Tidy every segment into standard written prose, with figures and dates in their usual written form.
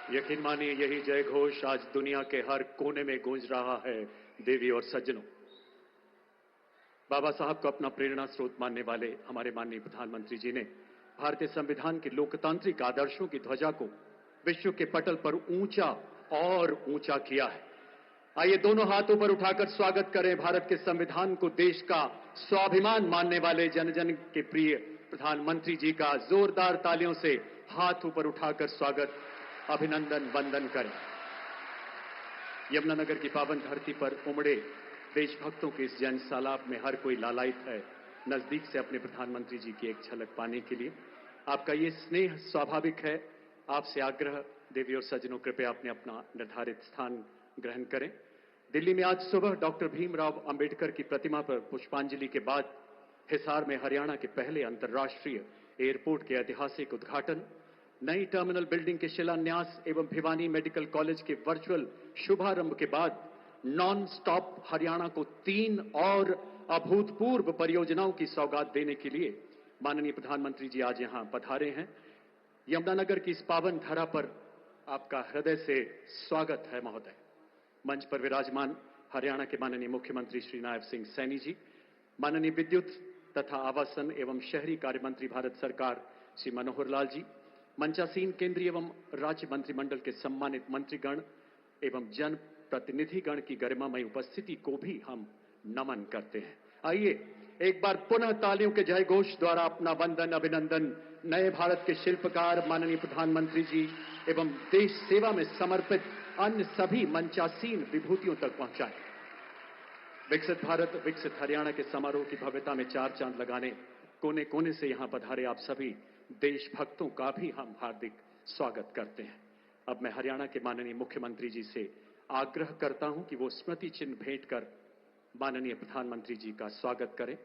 यकीन मानिए यही जय घोष आज दुनिया के हर कोने में गूंज रहा है। देवी और सज्जनों, बाबा साहब को अपना प्रेरणा स्रोत मानने वाले हमारे माननीय प्रधानमंत्री जी ने भारतीय संविधान के लोकतांत्रिक आदर्शों की ध्वजा को विश्व के पटल पर ऊंचा और ऊंचा किया है। आइए दोनों हाथों पर उठाकर स्वागत करें भारत के संविधान को देश का स्वाभिमान मानने वाले जन जन के प्रिय प्रधानमंत्री जी का। जोरदार तालियों से हाथ ऊपर उठाकर स्वागत, अभिनंदन वंदन करें। यमुनानगर की पावन धरती पर उमड़े देशभक्तों के इस जन सैलाब में हर कोई लालायित है नजदीक से अपने प्रधानमंत्री जी की एक झलक पाने के लिए। आपका ये स्नेह स्वाभाविक है। आपसे आग्रह, देवी और सज्जनों, कृपया अपने अपना निर्धारित स्थान ग्रहण करें। दिल्ली में आज सुबह डॉक्टर भीमराव अंबेडकर की प्रतिमा पर पुष्पांजलि के बाद हिसार में हरियाणा के पहले अंतर्राष्ट्रीय एयरपोर्ट के ऐतिहासिक उद्घाटन, नई टर्मिनल बिल्डिंग के शिलान्यास एवं भिवानी मेडिकल कॉलेज के वर्चुअल शुभारंभ के बाद नॉन स्टॉप हरियाणा को 3 और अभूतपूर्व परियोजनाओं की सौगात देने के लिए माननीय प्रधानमंत्री जी आज यहां पधारे हैं। यमुनानगर की इस पावन धरा पर आपका हृदय से स्वागत है महोदय। मंच पर विराजमान हरियाणा के माननीय मुख्यमंत्री श्री नायब सिंह सैनी जी, माननीय विद्युत तथा आवासन एवं शहरी कार्य मंत्री भारत सरकार श्री मनोहर लाल जी, मंचासीन केंद्रीय एवं राज्य मंत्रिमंडल के सम्मानित मंत्रीगण एवं जन प्रतिनिधिगण की गरिमामयी उपस्थिति को भी हम नमन करते हैं। आइए एक बार पुनः तालियों के जय घोष द्वारा अपना वंदन अभिनंदन नए भारत के शिल्पकार माननीय प्रधानमंत्री जी एवं देश सेवा में समर्पित अन्य सभी मंचासीन विभूतियों तक पहुंचाएं। विकसित भारत विकसित हरियाणा के समारोह की भव्यता में 4 चांद लगाने कोने कोने से यहां पधारे आप सभी देशभक्तों का भी हम हार्दिक स्वागत करते हैं। अब मैं हरियाणा के माननीय मुख्यमंत्री जी से आग्रह करता हूं कि वो स्मृति चिन्ह भेंट कर माननीय प्रधानमंत्री जी का स्वागत करें।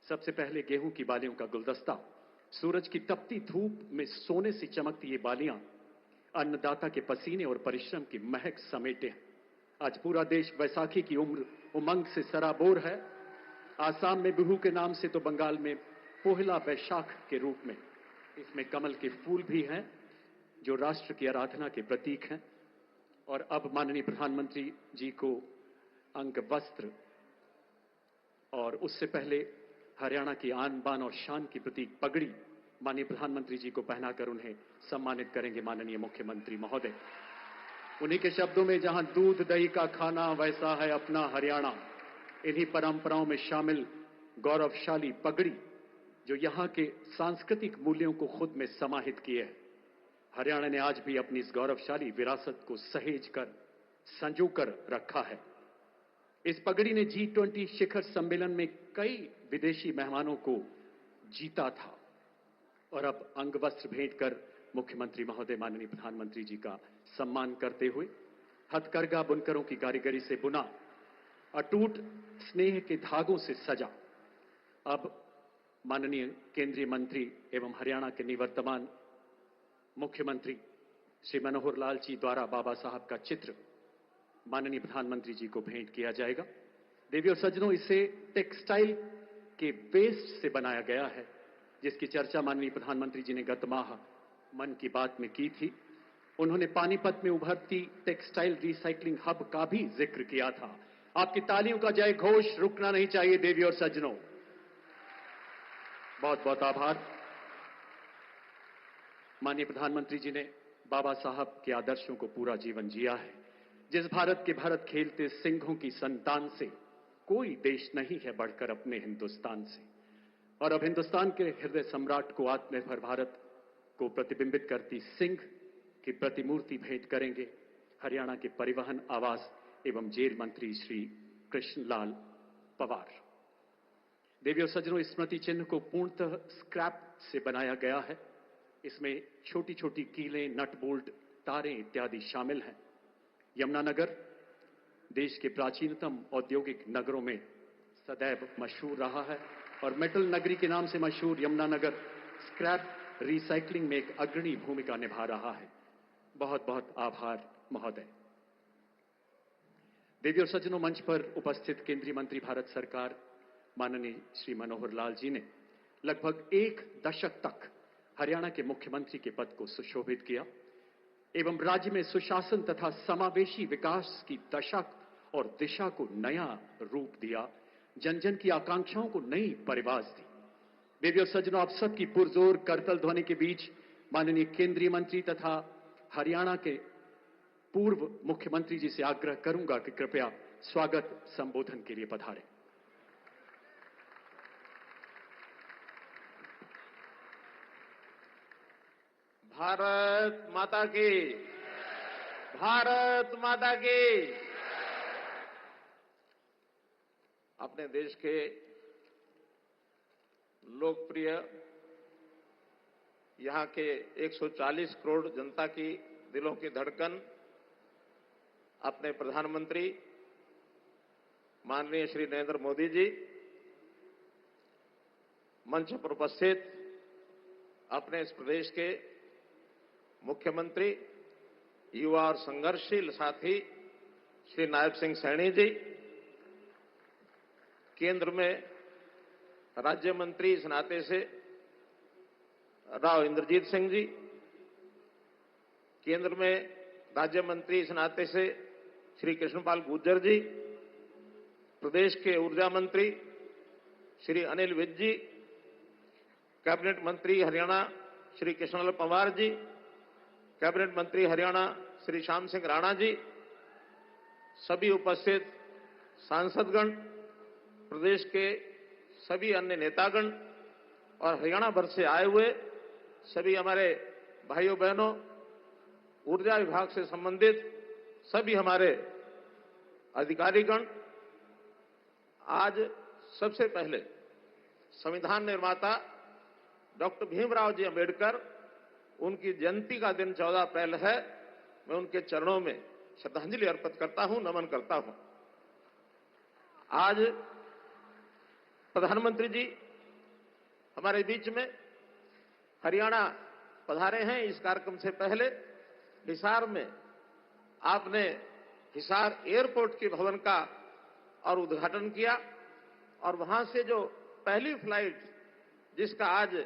सबसे पहले गेहूं की बालियों का गुलदस्ता, सूरज की तपती धूप में सोने से चमकती ये बालियां अन्नदाता के पसीने और परिश्रम की महक समेटे हैं। आज पूरा देश बैसाखी की उमंग से सराबोर है। आसाम में बिहू के नाम से तो बंगाल में पोहला बैशाख के रूप में इसमें कमल के फूल भी हैं जो राष्ट्र की आराधना के प्रतीक हैं। और अब माननीय प्रधानमंत्री जी को अंग वस्त्र और उससे पहले हरियाणा की आन बान और शान की प्रतीक पगड़ी माननीय प्रधानमंत्री जी को पहनाकर उन्हें सम्मानित करेंगे माननीय मुख्यमंत्री महोदय। उन्हीं के शब्दों में, जहां दूध दही का खाना वैसा है अपना हरियाणा। इन्हीं परंपराओं में शामिल गौरवशाली पगड़ी जो यहां के सांस्कृतिक मूल्यों को खुद में समाहित किए है। हरियाणा ने आज भी अपनी इस गौरवशाली विरासत को सहेज कर संजो कर रखा है। इस पगड़ी ने G20 शिखर सम्मेलन में कई विदेशी मेहमानों को जीता था। और अब अंग वस्त्र भेंट कर मुख्यमंत्री महोदय माननीय प्रधानमंत्री जी का सम्मान करते हुए हथकरघा बुनकरों की कारीगरी से बुना, अटूट स्नेह के धागों से सजा, अब माननीय केंद्रीय मंत्री एवं हरियाणा के निवर्तमान मुख्यमंत्री श्री मनोहर लाल जी द्वारा बाबा साहब का चित्र माननीय प्रधानमंत्री जी को भेंट किया जाएगा। देवी और सज्जनों, इसे टेक्सटाइल के वेस्ट से बनाया गया है जिसकी चर्चा माननीय प्रधानमंत्री जी ने गत माह मन की बात में की थी। उन्होंने पानीपत में उभरती टेक्सटाइल रिसाइकलिंग हब का भी जिक्र किया था। आपकी तालियों का जय घोष रुकना नहीं चाहिए देवी और सज्जनों। बहुत बहुत आभार। माननीय प्रधानमंत्री जी ने बाबा साहब के आदर्शों को पूरा जीवन जिया है। जिस भारत के भरत खेलते सिंहों की संतान से कोई देश नहीं है बढ़कर अपने हिंदुस्तान से। और अब हिंदुस्तान के हृदय सम्राट को आत्मनिर्भर भारत को प्रतिबिंबित करती सिंह की प्रतिमूर्ति भेंट करेंगे हरियाणा के परिवहन, आवास एवं जेल मंत्री श्री कृष्णलाल पवार। देवी और सज्जनों, इस स्मृति चिन्ह को पूर्णतः स्क्रैप से बनाया गया है। इसमें छोटी छोटी कीलें, नट बोल्ट, तारें इत्यादि शामिल हैं। यमुनानगर देश के प्राचीनतम औद्योगिक नगरों में सदैव मशहूर रहा है और मेटल नगरी के नाम से मशहूर यमुनानगर स्क्रैप रिसाइकलिंग में एक अग्रणी भूमिका निभा रहा है। बहुत बहुत आभार महोदय। देवी और सज्जनों, मंच पर उपस्थित केंद्रीय मंत्री भारत सरकार माननीय श्री मनोहर लाल जी ने लगभग 1 दशक तक हरियाणा के मुख्यमंत्री के पद को सुशोभित किया। एवं राज्य में सुशासन तथा समावेशी विकास की दशा और दिशा को नया रूप दिया, जन जन की आकांक्षाओं को नई परिवाज दी। बेबी और सज्जनों, आप सबकी पुरजोर करतल ध्वनि के बीच माननीय केंद्रीय मंत्री तथा हरियाणा के पूर्व मुख्यमंत्री जी से आग्रह करूंगा कि कृपया स्वागत संबोधन के लिए पधारें। भारत माता की, भारत माता की। अपने देश के लोकप्रिय यहां के 140 करोड़ जनता की दिलों की धड़कन अपने प्रधानमंत्री माननीय श्री नरेंद्र मोदी जी, मंच पर उपस्थित अपने इस प्रदेश के मुख्यमंत्री, युवा और संघर्षशील साथी श्री नायब सिंह सैनी जी, केंद्र में राज्य मंत्री इस नाते से राव इंद्रजीत सिंह जी, केंद्र में राज्य मंत्री इस नाते से श्री कृष्णपाल गुर्जर जी, प्रदेश के ऊर्जा मंत्री श्री अनिल विज जी, कैबिनेट मंत्री हरियाणा श्री कृष्णलाल पंवार जी, कैबिनेट मंत्री हरियाणा श्री श्याम सिंह राणा जी, सभी उपस्थित सांसदगण, प्रदेश के सभी अन्य नेतागण और हरियाणा भर से आए हुए सभी हमारे भाइयों बहनों, ऊर्जा विभाग से संबंधित सभी हमारे अधिकारीगण, आज सबसे पहले संविधान निर्माता डॉक्टर भीमराव जी अंबेडकर, उनकी जयंती का दिन 14 अप्रैल है। मैं उनके चरणों में श्रद्धांजलि अर्पित करता हूं, नमन करता हूं। आज प्रधानमंत्री जी हमारे बीच में हरियाणा पधारे हैं। इस कार्यक्रम से पहले हिसार में आपने हिसार एयरपोर्ट के भवन का और उद्घाटन किया और वहां से जो पहली फ्लाइट जिसका आज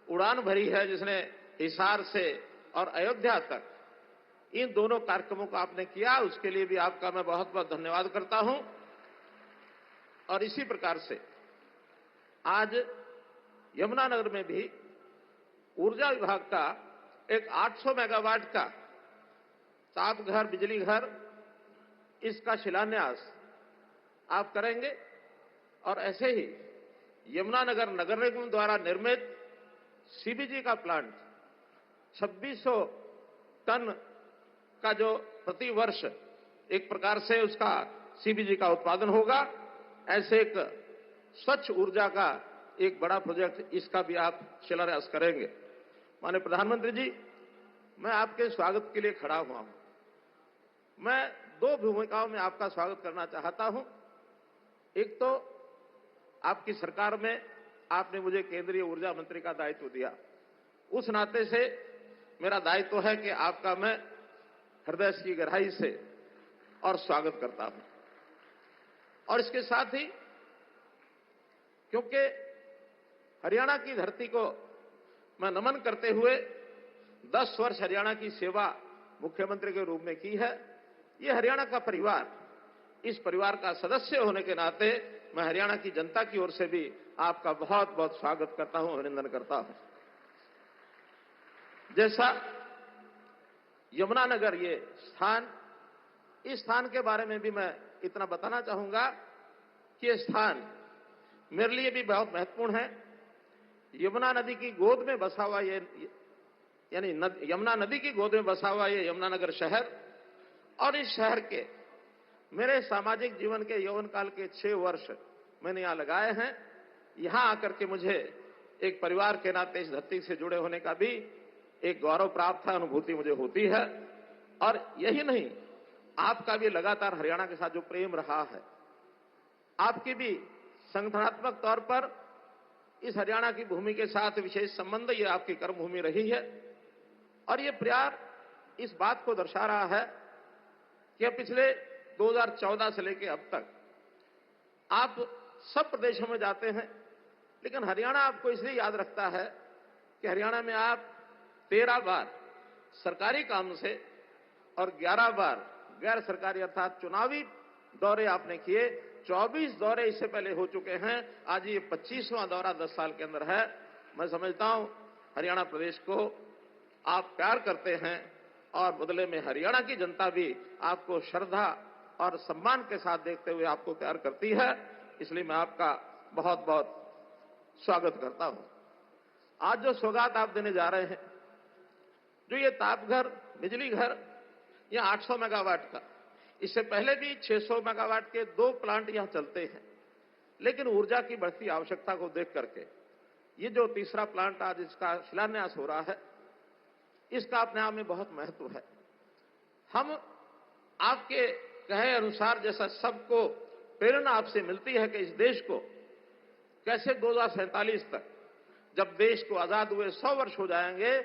उड़ान भरी है, जिसने हिसार से और अयोध्या तक, इन दोनों कार्यक्रमों को आपने किया, उसके लिए भी आपका मैं बहुत बहुत धन्यवाद करता हूं। और इसी प्रकार से आज यमुनानगर में भी ऊर्जा विभाग का एक 800 मेगावाट का ताप घर, बिजली घर, इसका शिलान्यास आप करेंगे। और ऐसे ही यमुनानगर नगर निगम द्वारा निर्मित सीबीजी का प्लांट 2600 टन का जो प्रति वर्ष एक प्रकार से उसका सीबीजी का उत्पादन होगा, ऐसे एक स्वच्छ ऊर्जा का एक बड़ा प्रोजेक्ट, इसका भी आप शिलान्यास करेंगे। माननीय प्रधानमंत्री जी, मैं आपके स्वागत के लिए खड़ा हुआ हूं। मैं दो भूमिकाओं में आपका स्वागत करना चाहता हूं। एक तो आपकी सरकार में आपने मुझे केंद्रीय ऊर्जा मंत्री का दायित्व दिया, उस नाते से मेरा दायित्व है कि आपका मैं हृदय की गहराई से और स्वागत करता हूं। और इसके साथ ही क्योंकि हरियाणा की धरती को मैं नमन करते हुए 10 वर्ष हरियाणा की सेवा मुख्यमंत्री के रूप में की है, ये हरियाणा का परिवार, इस परिवार का सदस्य होने के नाते मैं हरियाणा की जनता की ओर से भी आपका बहुत बहुत स्वागत करता हूं, अभिनंदन करता हूं। जैसा यमुनानगर ये स्थान, इस स्थान के बारे में भी मैं इतना बताना चाहूंगा कि ये स्थान मेरे लिए भी बहुत महत्वपूर्ण है। यमुना नदी की गोद में बसा हुआ ये, यानी यमुना नदी की गोद में बसा हुआ ये यमुनानगर शहर, और इस शहर के मेरे सामाजिक जीवन के यौवन काल के 6 वर्ष मैंने यहां लगाए हैं। यहां आकर के मुझे एक परिवार के नाते इस धरती से जुड़े होने का भी एक गौरव प्राप्त है, अनुभूति मुझे होती है। और यही नहीं, आपका भी लगातार हरियाणा के साथ जो प्रेम रहा है, आपकी भी संगठनात्मक तौर पर इस हरियाणा की भूमि के साथ विशेष संबंध, ये आपकी कर्मभूमि रही है। और ये प्यार इस बात को दर्शा रहा है कि पिछले 2014 से लेकर अब तक आप सब प्रदेशों में जाते हैं, लेकिन हरियाणा आपको इसलिए याद रखता है कि हरियाणा में आप 13 बार सरकारी काम से और 11 बार गैर सरकारी अर्थात चुनावी दौरे आपने किए। 24 दौरे इससे पहले हो चुके हैं। आज ये 25वां दौरा 10 साल के अंदर है। मैं समझता हूं हरियाणा प्रदेश को आप प्यार करते हैं और बदले में हरियाणा की जनता भी आपको श्रद्धा और सम्मान के साथ देखते हुए आपको प्यार करती है। इसलिए मैं आपका बहुत बहुत स्वागत करता हूं। आज जो सौगात आप देने जा रहे हैं, जो ये तापघर बिजली घर, यह 800 मेगावाट का, इससे पहले भी 600 मेगावाट के 2 प्लांट यहां चलते हैं। लेकिन ऊर्जा की बढ़ती आवश्यकता को देख करके ये जो तीसरा प्लांट आज इसका शिलान्यास हो रहा है, इसका अपने आप में बहुत महत्व है। हम आपके कहे अनुसार जैसा सबको प्रेरणा आपसे मिलती है कि इस देश को कैसे 2047 तक, जब देश को आजाद हुए 100 वर्ष हो जाएंगे,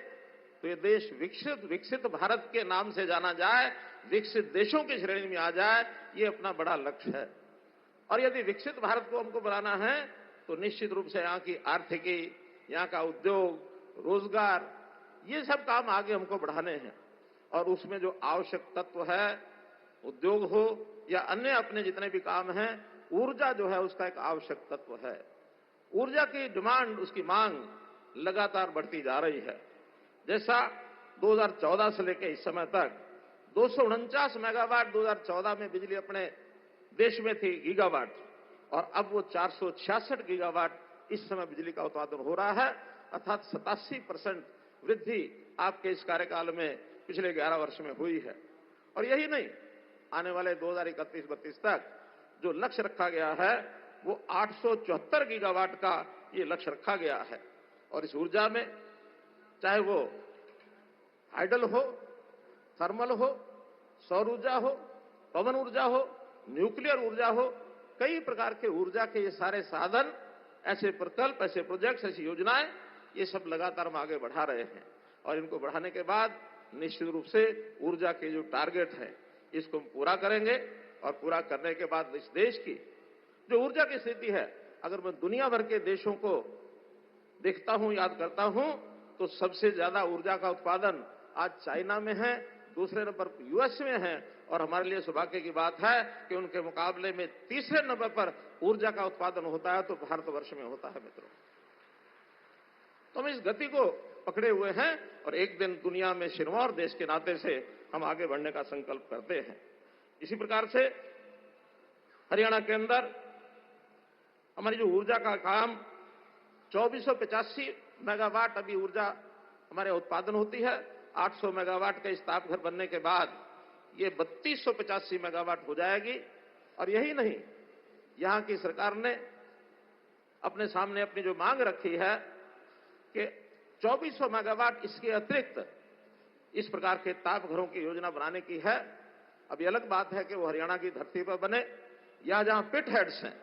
तो ये देश विकसित भारत के नाम से जाना जाए, विकसित देशों की श्रेणी में आ जाए, ये अपना बड़ा लक्ष्य है। और यदि विकसित भारत को हमको बनाना है तो निश्चित रूप से यहाँ की आर्थिकी, यहाँ का उद्योग, रोजगार, ये सब काम आगे हमको बढ़ाने हैं। और उसमें जो आवश्यक तत्व है, उद्योग हो या अन्य अपने जितने भी काम हैं, ऊर्जा जो है उसका एक आवश्यक तत्व है। ऊर्जा की डिमांड, उसकी मांग लगातार बढ़ती जा रही है। जैसा 2014 से लेकर इस समय तक 249 मेगावाट 2014 में बिजली अपने देश में थी गीगावाट, और अब वो 466 गीगावाट इस समय बिजली का उत्पादन हो रहा है, अर्थात 87% वृद्धि आपके इस कार्यकाल में पिछले 11 वर्ष में हुई है। और यही नहीं, आने वाले 2031-32 तक जो लक्ष्य रखा गया है वो 874 गीगावाट का ये लक्ष्य रखा गया है। और इस ऊर्जा में चाहे वो हाइडल हो, थर्मल हो, सौर ऊर्जा हो, पवन ऊर्जा हो, न्यूक्लियर ऊर्जा हो, कई प्रकार के ऊर्जा के ये सारे साधन, ऐसे प्रकल्प, ऐसे प्रोजेक्ट्स, ऐसी योजनाएं, ये सब लगातार हम आगे बढ़ा रहे हैं। और इनको बढ़ाने के बाद निश्चित रूप से ऊर्जा के जो टारगेट है इसको हम पूरा करेंगे। और पूरा करने के बाद इस देश की जो ऊर्जा की स्थिति है, अगर मैं दुनिया भर के देशों को देखता हूं, याद करता हूं, तो सबसे ज्यादा ऊर्जा का उत्पादन आज चाइना में है, दूसरे नंबर पर यूएस में है, और हमारे लिए सौभाग्य की बात है कि उनके मुकाबले में तीसरे नंबर पर ऊर्जा का उत्पादन होता है तो भारतवर्ष में होता है। मित्रों, तो हम इस गति को पकड़े हुए हैं और एक दिन दुनिया में सिरमौर देश के नाते से हम आगे बढ़ने का संकल्प करते हैं। इसी प्रकार से हरियाणा के अंदर हमारी जो ऊर्जा का काम 2485 मेगावाट अभी ऊर्जा हमारे उत्पादन होती है। 800 मेगावाट का इस तापघर बनने के बाद ये 3285 मेगावाट हो जाएगी। और यही नहीं, यहां की सरकार ने अपने सामने अपनी जो मांग रखी है कि 2400 मेगावाट इसके अतिरिक्त इस प्रकार के तापघरों की योजना बनाने की है। अभी अलग बात है कि वो हरियाणा की धरती पर बने या जहां पिट हेड्स हैं,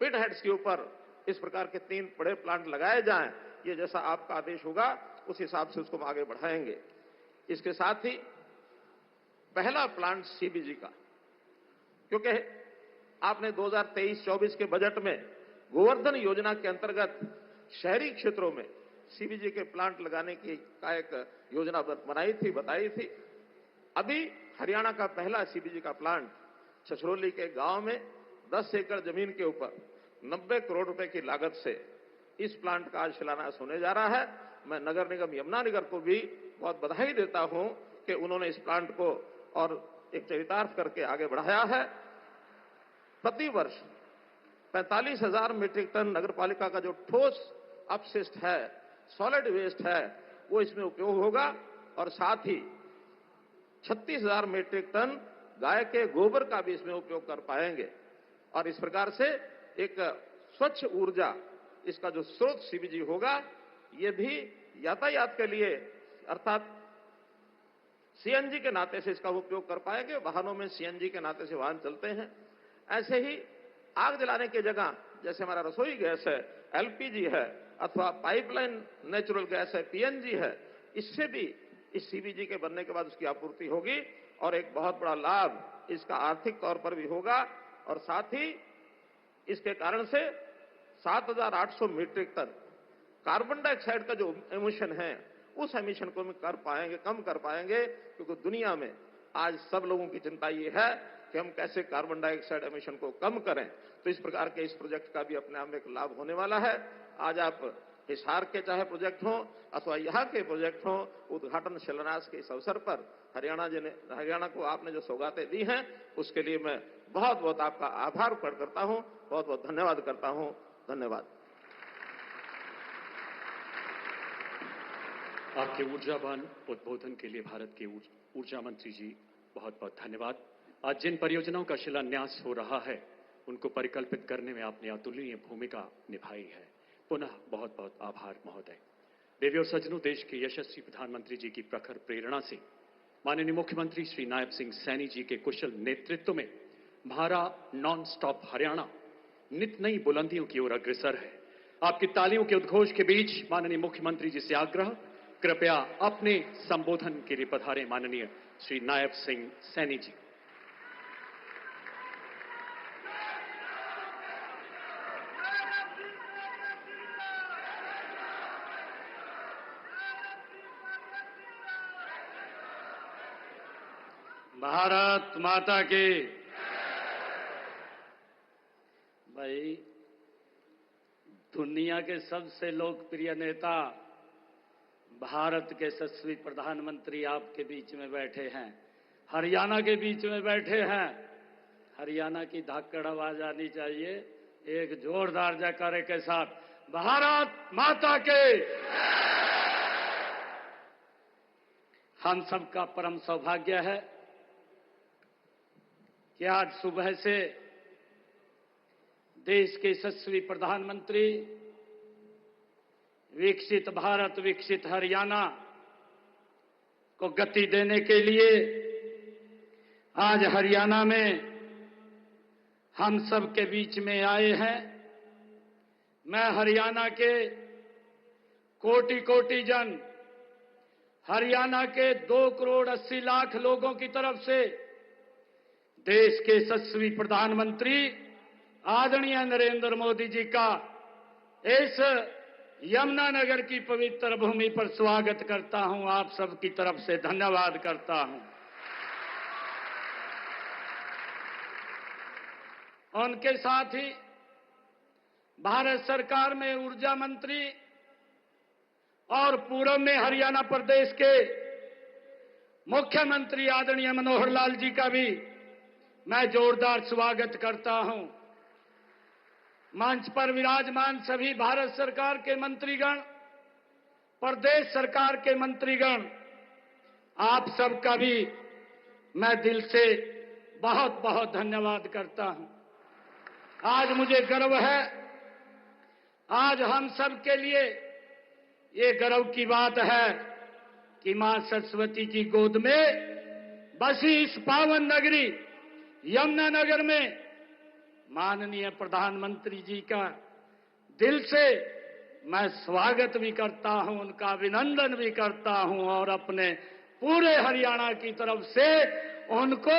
पिट हेड्स के ऊपर इस प्रकार के 3 बड़े प्लांट लगाए जाएं। ये जैसा आपका आदेश होगा उस हिसाब से उसको हम आगे बढ़ाएंगे। इसके साथ ही पहला प्लांट सीबीजी का, क्योंकि आपने 2023-24 के बजट में गोवर्धन योजना के अंतर्गत शहरी क्षेत्रों में सीबीजी के प्लांट लगाने की का एक योजना बनाई थी, बताई थी। अभी हरियाणा का पहला सीबीजी का प्लांट छछरौली के गांव में 10 एकड़ जमीन के ऊपर 90 करोड़ रुपए की लागत से इस प्लांट का आज शिलान्यास होने जा रहा है। मैं नगर निगम यमुनानगर को भी बहुत बधाई देता हूं कि उन्होंने इस प्लांट को और एक चरितार्थ करके आगे बढ़ाया है। प्रतिवर्ष 45,000 मीट्रिक टन नगरपालिका का जो ठोस अपशिष्ट है, सॉलिड वेस्ट है, वो इसमें उपयोग होगा। और साथ ही 36,000 मीट्रिक टन गाय के गोबर का भी इसमें उपयोग कर पाएंगे। और इस प्रकार से एक स्वच्छ ऊर्जा, इसका जो स्रोत सीबीजी होगा, ये भी यातायात के लिए अर्थात सीएनजी के नाते से इसका उपयोग कर पाएंगे। वाहनों में सीएनजी के नाते से वाहन चलते हैं। ऐसे ही आग जलाने की जगह जैसे हमारा रसोई गैस है, एलपीजी है, अथवा पाइपलाइन नेचुरल गैस है, पीएनजी है, इससे भी इस सीबीजी के बनने के बाद उसकी आपूर्ति होगी और एक बहुत बड़ा लाभ इसका आर्थिक तौर पर भी होगा। और साथ ही इसके कारण से 7,800 मीट्रिक टन कार्बन डाइऑक्साइड का जो एमिशन है उस एमिशन को हम कर पाएंगे, कम कर पाएंगे, क्योंकि दुनिया में आज सब लोगों की चिंता ये है कि हम कैसे कार्बन डाइऑक्साइड एमिशन को कम करें। तो इस प्रकार के इस प्रोजेक्ट का भी अपने आप में एक लाभ होने वाला है। आज आप हिसार के चाहे प्रोजेक्ट हो अथवा यहाँ के प्रोजेक्ट हो, उद्घाटन शिलान्यास के इस अवसर पर हरियाणा को आपने जो सौगातें दी हैं उसके लिए मैं बहुत बहुत आपका आभार प्रकट करता हूं, बहुत बहुत धन्यवाद करता हूं। धन्यवाद। आपके ऊर्जावान उद्बोधन के लिए भारत के ऊर्जा मंत्री जी बहुत बहुत धन्यवाद। आज जिन परियोजनाओं का शिलान्यास हो रहा है उनको परिकल्पित करने में आपने अतुलनीय भूमिका निभाई है। पुनः बहुत बहुत आभार महोदय। देवी और सज्जनों, देश के यशस्वी प्रधानमंत्री जी की प्रखर प्रेरणा से माननीय मुख्यमंत्री श्री नायब सिंह सैनी जी के कुशल नेतृत्व में हमारा नॉन स्टॉप हरियाणा नित नई बुलंदियों की ओर अग्रसर है। आपकी तालियों के उद्घोष के बीच माननीय मुख्यमंत्री जी से आग्रह, कृपया अपने संबोधन के लिए पधारें माननीय श्री नायब सिंह सैनी जी। भारत माता की। भाई, दुनिया के सबसे लोकप्रिय नेता भारत के यशस्वी प्रधानमंत्री आपके बीच में बैठे हैं, हरियाणा के बीच में बैठे हैं। हरियाणा की धाकड़ आवाज आनी चाहिए एक जोरदार जयकारे के साथ, भारत माता के। हम सबका परम सौभाग्य है कि आज सुबह से देश के यशस्वी प्रधानमंत्री विकसित भारत, विकसित हरियाणा को गति देने के लिए आज हरियाणा में हम सब के बीच में आए हैं। मैं हरियाणा के कोटि कोटि जन, हरियाणा के 2 करोड़ 80 लाख लोगों की तरफ से देश के यशस्वी प्रधानमंत्री आदरणीय नरेंद्र मोदी जी का इस यमुनानगर की पवित्र भूमि पर स्वागत करता हूं। आप सबकी तरफ से धन्यवाद करता हूं। उनके साथ ही भारत सरकार में ऊर्जा मंत्री और पूर्व में हरियाणा प्रदेश के मुख्यमंत्री आदरणीय मनोहर लाल जी का भी मैं जोरदार स्वागत करता हूं। मंच पर विराजमान सभी भारत सरकार के मंत्रीगण, प्रदेश सरकार के मंत्रीगण, आप सबका भी मैं दिल से बहुत बहुत धन्यवाद करता हूं। आज मुझे गर्व है, आज हम सब के लिए ये गर्व की बात है कि मां सरस्वती की गोद में बसी इस पावन नगरी यमुनानगर में माननीय प्रधानमंत्री जी का दिल से मैं स्वागत भी करता हूं, उनका अभिनंदन भी करता हूं और अपने पूरे हरियाणा की तरफ से उनको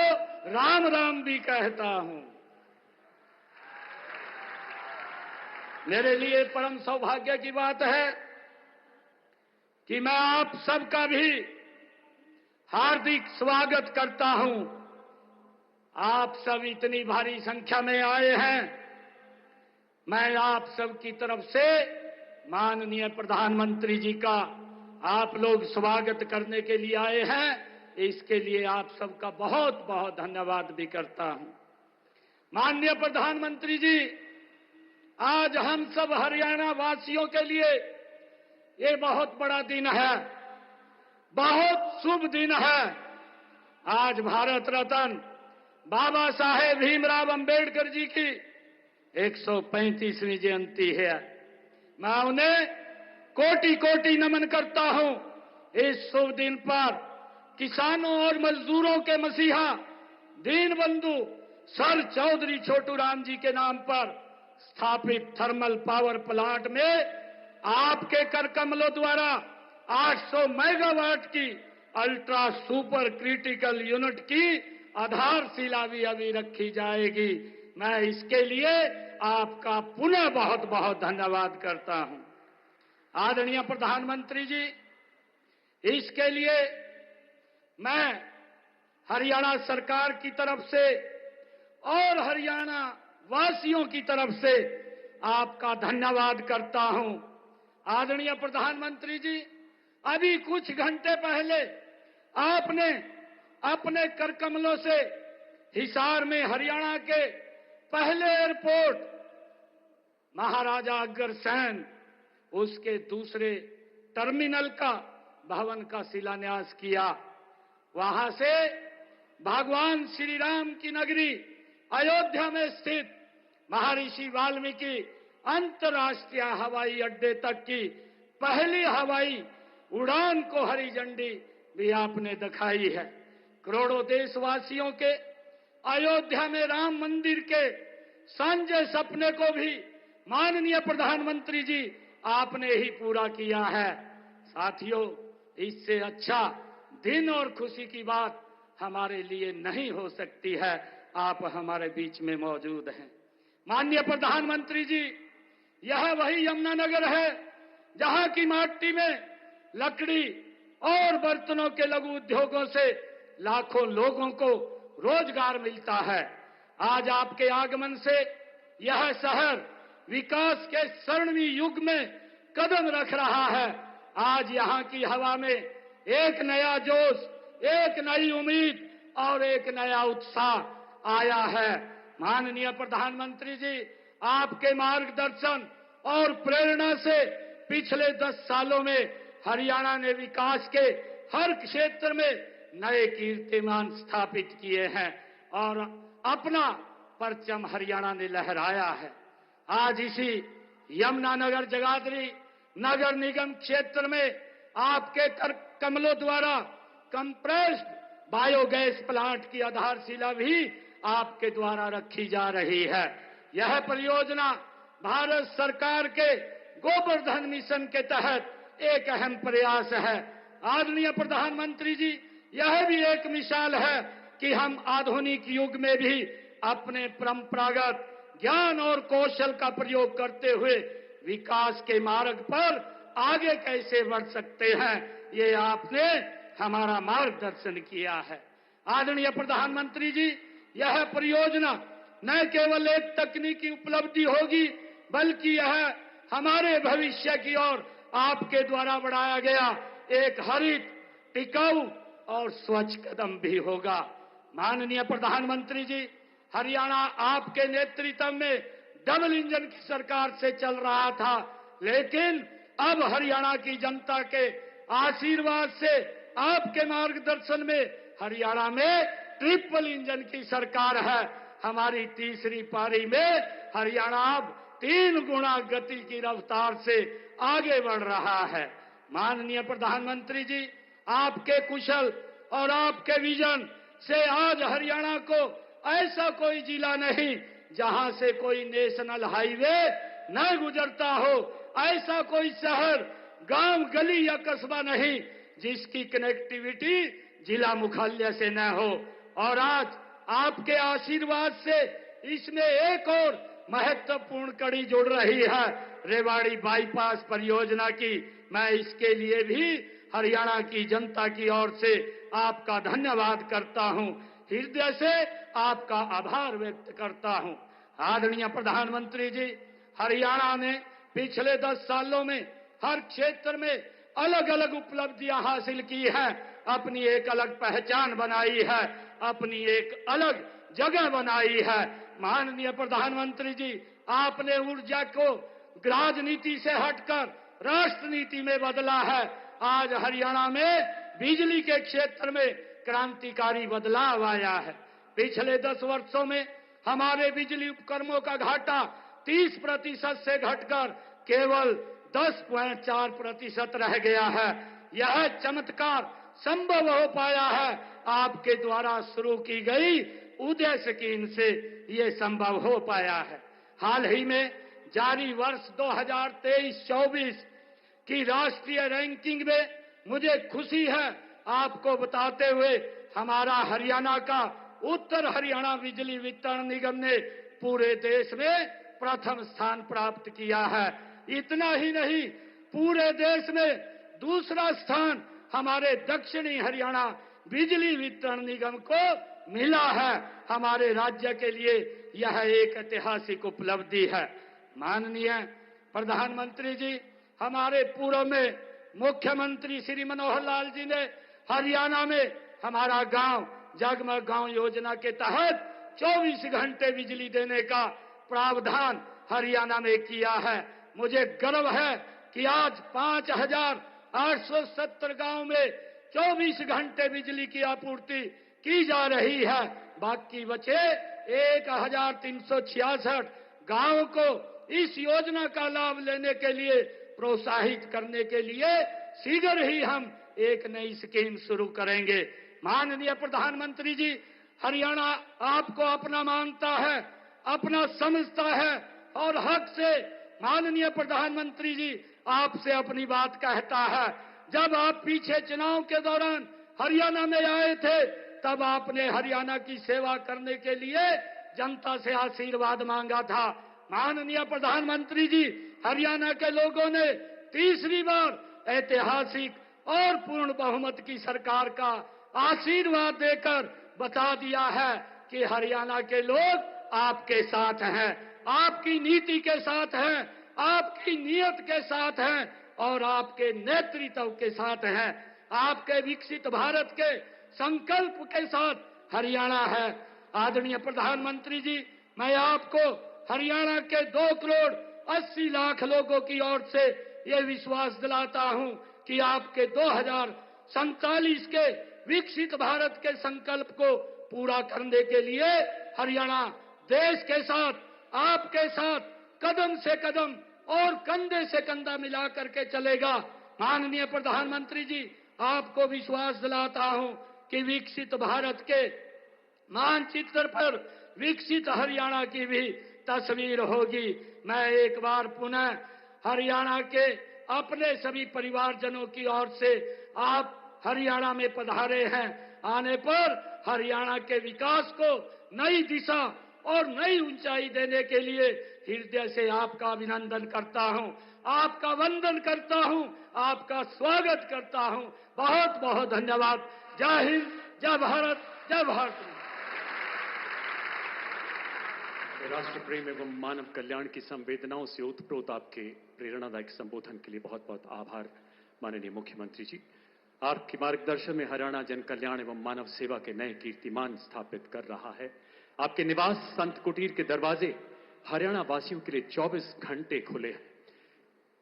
राम राम भी कहता हूं। मेरे लिए परम सौभाग्य की बात है कि मैं आप सबका भी हार्दिक स्वागत करता हूं। आप सब इतनी भारी संख्या में आए हैं। मैं आप सब की तरफ से माननीय प्रधानमंत्री जी का आप लोग स्वागत करने के लिए आए हैं, इसके लिए आप सबका बहुत बहुत धन्यवाद भी करता हूं। माननीय प्रधानमंत्री जी, आज हम सब हरियाणा वासियों के लिए ये बहुत बड़ा दिन है, बहुत शुभ दिन है। आज भारत रत्न बाबा साहेब भीमराव अंबेडकर जी की 135वीं जयंती है। मैं उन्हें कोटि कोटि नमन करता हूं। इस शुभ दिन पर किसानों और मजदूरों के मसीहा दीनबंधु सर चौधरी छोटू राम जी के नाम पर स्थापित थर्मल पावर प्लांट में आपके कर कमलों द्वारा 800 मेगावाट की अल्ट्रा सुपर क्रिटिकल यूनिट की आधारशिला भी अभी रखी जाएगी। मैं इसके लिए आपका पुनः बहुत बहुत धन्यवाद करता हूं। आदरणीय प्रधानमंत्री जी, इसके लिए मैं हरियाणा सरकार की तरफ से और हरियाणा वासियों की तरफ से आपका धन्यवाद करता हूं। आदरणीय प्रधानमंत्री जी, अभी कुछ घंटे पहले आपने अपने करकमलों से हिसार में हरियाणा के पहले एयरपोर्ट महाराजा अग्रसेन उसके दूसरे टर्मिनल का भवन का शिलान्यास किया। वहां से भगवान श्री राम की नगरी अयोध्या में स्थित महर्षि वाल्मीकि अंतर्राष्ट्रीय हवाई अड्डे तक की पहली हवाई उड़ान को हरी झंडी भी आपने दिखाई है। करोड़ों देशवासियों के अयोध्या में राम मंदिर के सांझे सपने को भी माननीय प्रधानमंत्री जी आपने ही पूरा किया है। साथियों, इससे अच्छा दिन और खुशी की बात हमारे लिए नहीं हो सकती है। आप हमारे बीच में मौजूद हैं। माननीय प्रधानमंत्री जी, यह वही यमुनानगर है जहां की माटी में लकड़ी और बर्तनों के लघु उद्योगों से लाखों लोगों को रोजगार मिलता है। आज आपके आगमन से यह शहर विकास के स्वर्णिम युग में कदम रख रहा है। आज यहां की हवा में एक नया जोश, एक नई उम्मीद और एक नया उत्साह आया है। माननीय प्रधानमंत्री जी, आपके मार्गदर्शन और प्रेरणा से पिछले 10 सालों में हरियाणा ने विकास के हर क्षेत्र में नए कीर्तिमान स्थापित किए हैं और अपना परचम हरियाणा ने लहराया है। आज इसी यमुनानगर जगाधरी नगर निगम क्षेत्र में आपके कमलों द्वारा कंप्रेस्ड बायोगैस प्लांट की आधारशिला भी आपके द्वारा रखी जा रही है। यह परियोजना भारत सरकार के गोवर्धन मिशन के तहत एक अहम प्रयास है। आदरणीय प्रधानमंत्री जी, यह भी एक मिसाल है कि हम आधुनिक युग में भी अपने परंपरागत ज्ञान और कौशल का प्रयोग करते हुए विकास के मार्ग पर आगे कैसे बढ़ सकते हैं, ये आपने हमारा मार्गदर्शन किया है। आदरणीय प्रधानमंत्री जी, यह परियोजना न केवल एक तकनीकी उपलब्धि होगी बल्कि यह हमारे भविष्य की ओर आपके द्वारा बढ़ाया गया एक हरित, टिकाऊ और स्वच्छ कदम भी होगा। माननीय प्रधानमंत्री जी, हरियाणा आपके नेतृत्व में डबल इंजन की सरकार से चल रहा था, लेकिन अब हरियाणा की जनता के आशीर्वाद से आपके मार्गदर्शन में हरियाणा में ट्रिपल इंजन की सरकार है। हमारी तीसरी पारी में हरियाणा अब 3 गुना गति की रफ्तार से आगे बढ़ रहा है। माननीय प्रधानमंत्री जी, आपके कुशल और आपके विजन से आज हरियाणा को ऐसा कोई जिला नहीं जहां से कोई नेशनल हाईवे न गुजरता हो, ऐसा कोई शहर, गांव, गली या कस्बा नहीं जिसकी कनेक्टिविटी जिला मुख्यालय से न हो। और आज आपके आशीर्वाद से इसमें एक और महत्वपूर्ण कड़ी जुड़ रही है, रेवाड़ी बाईपास परियोजना की। मैं इसके लिए भी हरियाणा की जनता की ओर से आपका धन्यवाद करता हूं, हृदय से आपका आभार व्यक्त करता हूं। आदरणीय प्रधानमंत्री जी, हरियाणा ने पिछले 10 सालों में हर क्षेत्र में अलग अलग उपलब्धियां हासिल की हैं, अपनी एक अलग पहचान बनाई है, अपनी एक अलग जगह बनाई है। माननीय प्रधानमंत्री जी, आपने ऊर्जा को राजनीति से हटकर राष्ट्र नीति में बदला है। आज हरियाणा में बिजली के क्षेत्र में क्रांतिकारी बदलाव आया है। पिछले 10 वर्षों में हमारे बिजली उपकरणों का घाटा 30% से घटकर केवल 10.4% रह गया है। यह चमत्कार संभव हो पाया है आपके द्वारा शुरू की गई उदय स्कीम से ये संभव हो पाया है। हाल ही में जारी वर्ष 2023-24 की राष्ट्रीय रैंकिंग में मुझे खुशी है आपको बताते हुए हमारा हरियाणा का उत्तर हरियाणा बिजली वितरण निगम ने पूरे देश में प्रथम स्थान प्राप्त किया है। इतना ही नहीं, पूरे देश में दूसरा स्थान हमारे दक्षिणी हरियाणा बिजली वितरण निगम को मिला है। हमारे राज्य के लिए यह एक ऐतिहासिक उपलब्धि है। माननीय प्रधानमंत्री जी, हमारे पूर्व में मुख्यमंत्री श्री मनोहर लाल जी ने हरियाणा में हमारा गांव जगमग गांव योजना के तहत 24 घंटे बिजली देने का प्रावधान हरियाणा में किया है। मुझे गर्व है कि आज 5,870 गांव में 24 घंटे बिजली की आपूर्ति की जा रही है। बाकी बचे 1,366 गांवों को इस योजना का लाभ लेने के लिए प्रोत्साहित करने के लिए शीघ्र ही हम एक नई स्कीम शुरू करेंगे। माननीय प्रधानमंत्री जी, हरियाणा आपको अपना मानता है, अपना समझता है और हक से माननीय प्रधानमंत्री जी आपसे अपनी बात कहता है। जब आप पीछे चुनाव के दौरान हरियाणा में आए थे, तब आपने हरियाणा की सेवा करने के लिए जनता से आशीर्वाद मांगा था। माननीय प्रधानमंत्री जी, हरियाणा के लोगों ने तीसरी बार ऐतिहासिक और पूर्ण बहुमत की सरकार का आशीर्वाद देकर बता दिया है कि हरियाणा के लोग आपके साथ हैं, आपकी नीति के साथ हैं, आपकी नीयत के साथ हैं और आपके नेतृत्व के साथ हैं। आपके विकसित भारत के संकल्प के साथ हरियाणा है। आदरणीय प्रधानमंत्री जी, मैं आपको हरियाणा के 2,80,00,000 लोगों की ओर से ये विश्वास दिलाता हूं कि आपके 2047 के विकसित भारत के संकल्प को पूरा करने के लिए हरियाणा देश के साथ, आपके साथ कदम से कदम और कंधे से कंधा मिला करके चलेगा। माननीय प्रधानमंत्री जी, आपको विश्वास दिलाता हूं कि विकसित भारत के मानचित्र पर विकसित हरियाणा की भी तस्वीर होगी। मैं एक बार पुनः हरियाणा के अपने सभी परिवारजनों की ओर से आप हरियाणा में पधारे हैं। आने पर हरियाणा के विकास को नई दिशा और नई ऊंचाई देने के लिए हृदय से आपका अभिनंदन करता हूं, आपका वंदन करता हूं, आपका स्वागत करता हूं। बहुत बहुत धन्यवाद। जय हिंद, जय भारत, जय भारत। राष्ट्र प्रेम एवं मानव कल्याण की संवेदनाओं से ओतप्रोत आपके प्रेरणादायक संबोधन के लिए बहुत बहुत आभार माननीय मुख्यमंत्री जी। आपके मार्गदर्शन में हरियाणा जन कल्याण एवं मानव सेवा के नए कीर्तिमान स्थापित कर रहा है। आपके निवास संत कुटीर के दरवाजे हरियाणा वासियों के लिए 24 घंटे खुले हैं।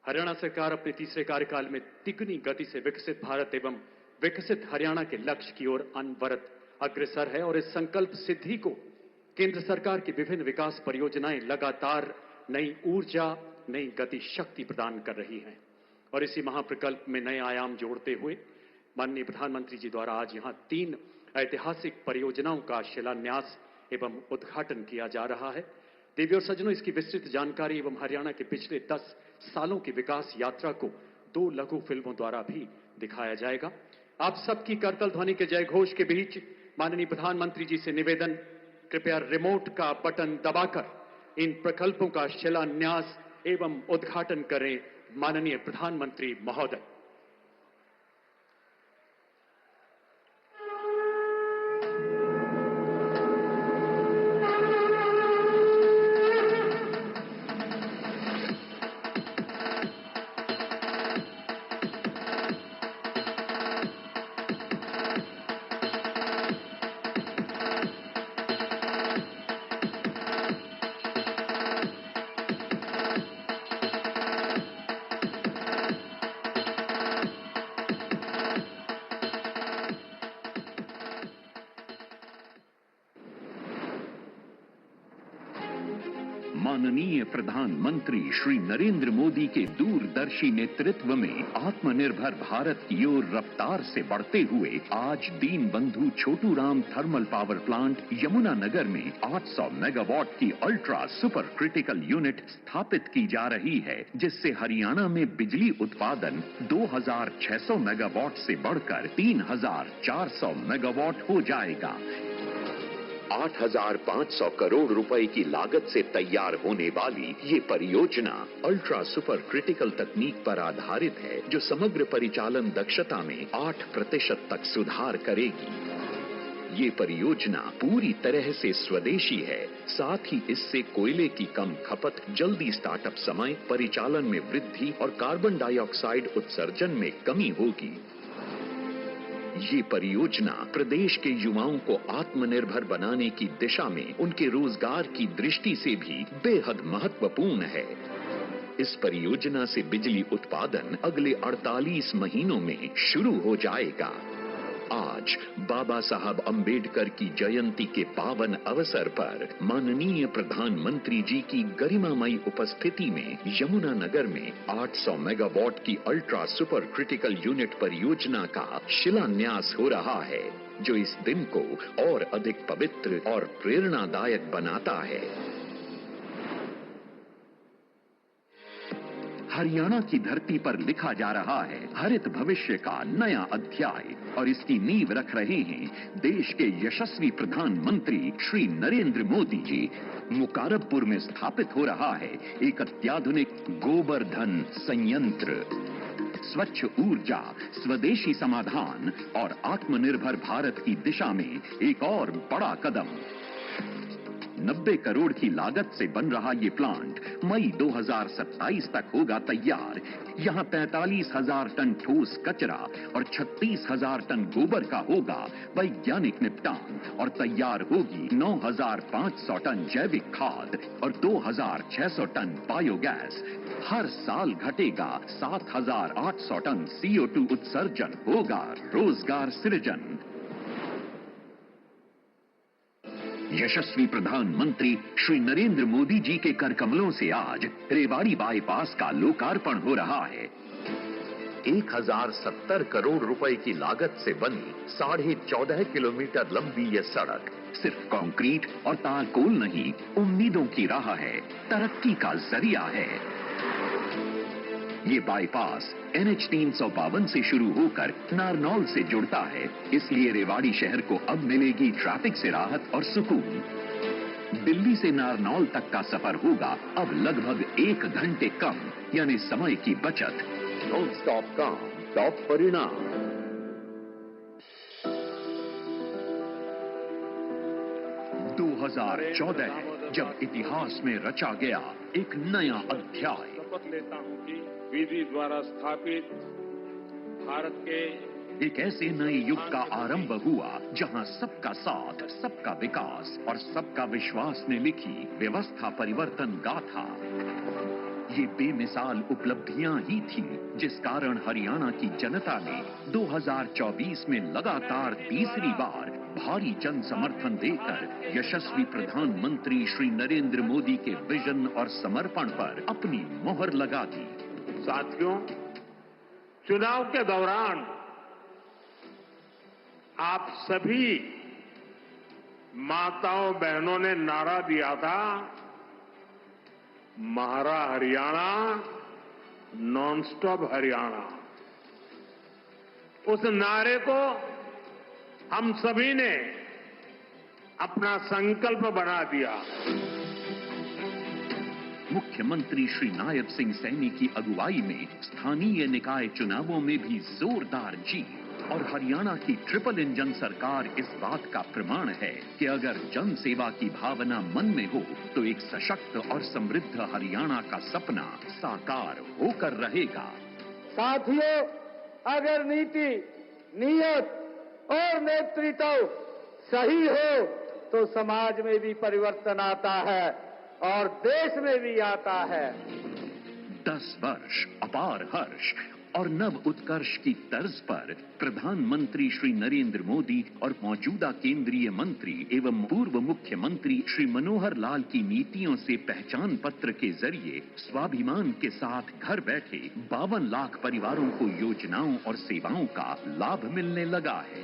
हरियाणा सरकार अपने तीसरे कार्यकाल में तिगुनी गति से विकसित भारत एवं विकसित हरियाणा के लक्ष्य की ओर अनवरत अग्रसर है और इस संकल्प सिद्धि को केंद्र सरकार की विभिन्न विकास परियोजनाएं लगातार नई ऊर्जा, नई गति शक्ति प्रदान कर रही हैं और इसी महाप्रकल्प में नए आयाम जोड़ते हुए माननीय प्रधानमंत्री जी द्वारा आज यहां 3 ऐतिहासिक परियोजनाओं का शिलान्यास एवं उद्घाटन किया जा रहा है। देवी और सज्जनों, इसकी विस्तृत जानकारी एवं हरियाणा के पिछले 10 सालों की विकास यात्रा को 2 लघु फिल्मों द्वारा भी दिखाया जाएगा। आप सबकी करतल ध्वनि के जय घोष के बीच माननीय प्रधानमंत्री जी से निवेदन, कृपया रिमोट का बटन दबाकर इन प्रकल्पों का शिलान्यास एवं उद्घाटन करें। माननीय प्रधानमंत्री महोदय। माननीय प्रधानमंत्री श्री नरेंद्र मोदी के दूरदर्शी नेतृत्व में आत्मनिर्भर भारत की ओर रफ्तार से बढ़ते हुए आज Deenbandhu Chhotu Ram thermal power plant Yamunanagar में 800 मेगावाट की अल्ट्रा सुपर क्रिटिकल यूनिट स्थापित की जा रही है, जिससे हरियाणा में बिजली उत्पादन 2600 मेगावाट से बढ़कर 3400 मेगावाट हो जाएगा। 8,500 करोड़ रुपए की लागत से तैयार होने वाली ये परियोजना अल्ट्रा सुपर क्रिटिकल तकनीक पर आधारित है, जो समग्र परिचालन दक्षता में 8% तक सुधार करेगी। ये परियोजना पूरी तरह से स्वदेशी है, साथ ही इससे कोयले की कम खपत, जल्दी स्टार्टअप समय, परिचालन में वृद्धि और कार्बन डाइऑक्साइड उत्सर्जन में कमी होगी। ये परियोजना प्रदेश के युवाओं को आत्मनिर्भर बनाने की दिशा में उनके रोजगार की दृष्टि से भी बेहद महत्वपूर्ण है। इस परियोजना से बिजली उत्पादन अगले 48 महीनों में शुरू हो जाएगा। आज बाबा साहब अंबेडकर की जयंती के पावन अवसर पर माननीय प्रधानमंत्री जी की गरिमामयी उपस्थिति में यमुनानगर में 800 मेगावाट की अल्ट्रा सुपर क्रिटिकल यूनिट परियोजना का शिलान्यास हो रहा है, जो इस दिन को और अधिक पवित्र और प्रेरणादायक बनाता है। हरियाणा की धरती पर लिखा जा रहा है हरित भविष्य का नया अध्याय, और इसकी नींव रख रहे हैं देश के यशस्वी प्रधानमंत्री श्री नरेंद्र मोदी जी। मुकारबपुर में स्थापित हो रहा है एक अत्याधुनिक गोबर्धन संयंत्र। स्वच्छ ऊर्जा, स्वदेशी समाधान और आत्मनिर्भर भारत की दिशा में एक और बड़ा कदम। 90 करोड़ की लागत से बन रहा ये प्लांट मई 2027 तक होगा तैयार। यहाँ 45,000 टन ठोस कचरा और 36,000 टन गोबर का होगा वैज्ञानिक निपटान, और तैयार होगी 9,500 टन जैविक खाद और 2,600 टन बायोगैस। हर साल घटेगा 7,800 टन CO2 उत्सर्जन, होगा रोजगार सृजन। यशस्वी प्रधानमंत्री श्री नरेंद्र मोदी जी के कर कमलों से आज रेवाड़ी बाईपास का लोकार्पण हो रहा है। 1,070 करोड़ रुपए की लागत से बनी 14.5 किलोमीटर लंबी यह सड़क सिर्फ कंक्रीट और तारकोल नहीं, उम्मीदों की राह है, तरक्की का जरिया है। ये बाईपास NH 352 से शुरू होकर नारनौल से जुड़ता है, इसलिए रेवाड़ी शहर को अब मिलेगी ट्रैफिक से राहत और सुकून। दिल्ली से नारनौल तक का सफर होगा अब लगभग 1 घंटे कम, यानी समय की बचत। नॉन स्टॉप काम, टॉप परिणाम। 2014 जब इतिहास में रचा गया एक नया अध्याय। शपथ लेता हूं कि विधि द्वारा स्थापित भारत के एक ऐसे नए युग का आरंभ हुआ जहां सबका साथ, सबका विकास और सबका विश्वास ने लिखी व्यवस्था परिवर्तन गाथा। ये बेमिसाल उपलब्धियां ही थी जिस कारण हरियाणा की जनता ने 2024 में लगातार तीसरी बार भारी जन समर्थन देकर यशस्वी प्रधानमंत्री श्री नरेंद्र मोदी के विजन और समर्पण पर अपनी मोहर लगा दी। साथियों, चुनाव के दौरान आप सभी माताओं बहनों ने नारा दिया था, महारा हरियाणा, नॉनस्टॉप हरियाणा। उस नारे को हम सभी ने अपना संकल्प बना दिया। मुख्यमंत्री श्री नायब सिंह सैनी की अगुवाई में स्थानीय निकाय चुनावों में भी जोरदार जीत, और हरियाणा की ट्रिपल इंजन सरकार इस बात का प्रमाण है कि अगर जन सेवा की भावना मन में हो तो एक सशक्त और समृद्ध हरियाणा का सपना साकार होकर रहेगा। साथियों, अगर नीति, नियत और नेतृत्व सही हो तो समाज में भी परिवर्तन आता है और देश में भी आता है। 10 वर्ष अपार हर्ष और नव उत्कर्ष की तर्ज पर प्रधानमंत्री श्री नरेंद्र मोदी और मौजूदा केंद्रीय मंत्री एवं पूर्व मुख्यमंत्री श्री मनोहर लाल की नीतियों से पहचान पत्र के जरिए स्वाभिमान के साथ घर बैठे 52 लाख परिवारों को योजनाओं और सेवाओं का लाभ मिलने लगा है।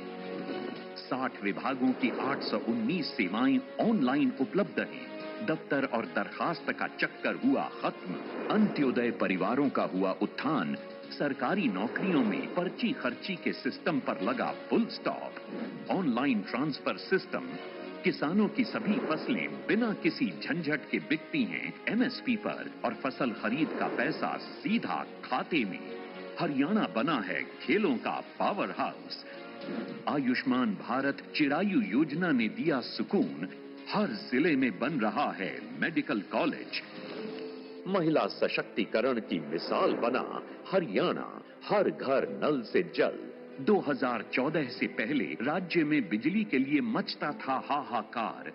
60 विभागों की 819 सेवाएं ऑनलाइन उपलब्ध हैं। दफ्तर और दरखास्त का चक्कर हुआ खत्म। अंत्योदय परिवारों का हुआ उत्थान। सरकारी नौकरियों में पर्ची खर्ची के सिस्टम पर लगा full stop. Online transfer system, किसानों की सभी फसलें बिना किसी झंझट के बिकती हैं एमएसपी पर और फसल खरीद का पैसा सीधा खाते में। हरियाणा बना है खेलों का पावर हाउस। आयुष्मान भारत चिरायु योजना ने दिया सुकून, हर जिले में बन रहा है मेडिकल कॉलेज। महिला सशक्तिकरण की मिसाल बना हरियाणा, हर घर नल से जल। 2014 से पहले राज्य में बिजली के लिए मचता था हाहाकार।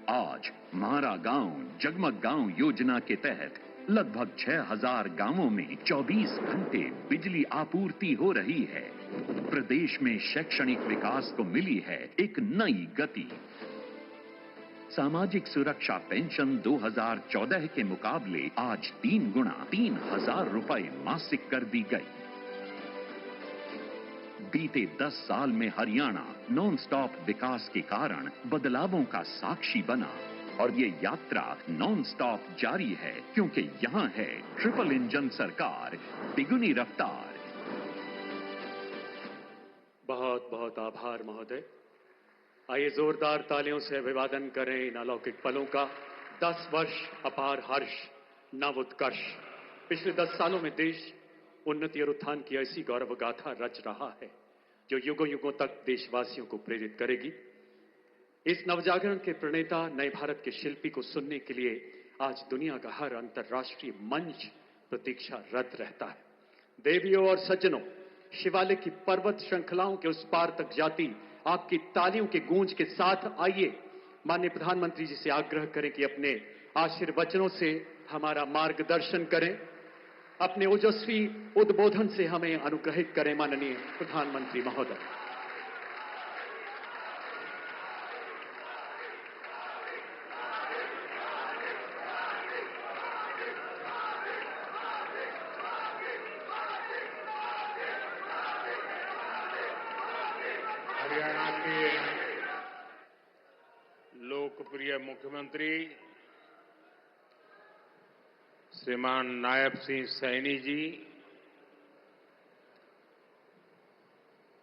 आज हमारा गांव जगमग गांव योजना के तहत लगभग 6000 गांवों में 24 घंटे बिजली आपूर्ति हो रही है। प्रदेश में शैक्षणिक विकास को मिली है एक नई गति। सामाजिक सुरक्षा पेंशन 2014 के मुकाबले आज 3 गुना 3000 रुपए मासिक कर दी गई। बीते 10 साल में हरियाणा नॉन स्टॉप विकास के कारण बदलावों का साक्षी बना और ये यात्रा नॉन स्टॉप जारी है क्योंकि यहाँ है ट्रिपल इंजन सरकार, तिगुनी रफ्तार। बहुत बहुत आभार महोदय। आइए जोरदार तालियों से अभिवादन करें इन अलौकिक पलों का। 10 वर्ष अपार हर्ष, नव उत्कर्ष। पिछले 10 सालों में देश उन्नति और उत्थान की ऐसी गौरव गाथा रच रहा है जो युगों युगों तक देशवासियों को प्रेरित करेगी। इस नवजागरण के प्रणेता नए भारत के शिल्पी को सुनने के लिए आज दुनिया का हर अंतर्राष्ट्रीय मंच प्रतीक्षारत रहता है। देवियों और सज्जनों, शिवालिक की पर्वत श्रृंखलाओं के उस पार तक जाती आपकी तालियों के गूंज के साथ आइए माननीय प्रधानमंत्री जी से आग्रह करें कि अपने आशीर्वचनों से हमारा मार्गदर्शन करें, अपने ओजस्वी उद्बोधन से हमें अनुग्रहित करें। माननीय प्रधानमंत्री महोदय। हरियाणा के लोकप्रिय मुख्यमंत्री श्रीमान नायब सिंह सैनी जी,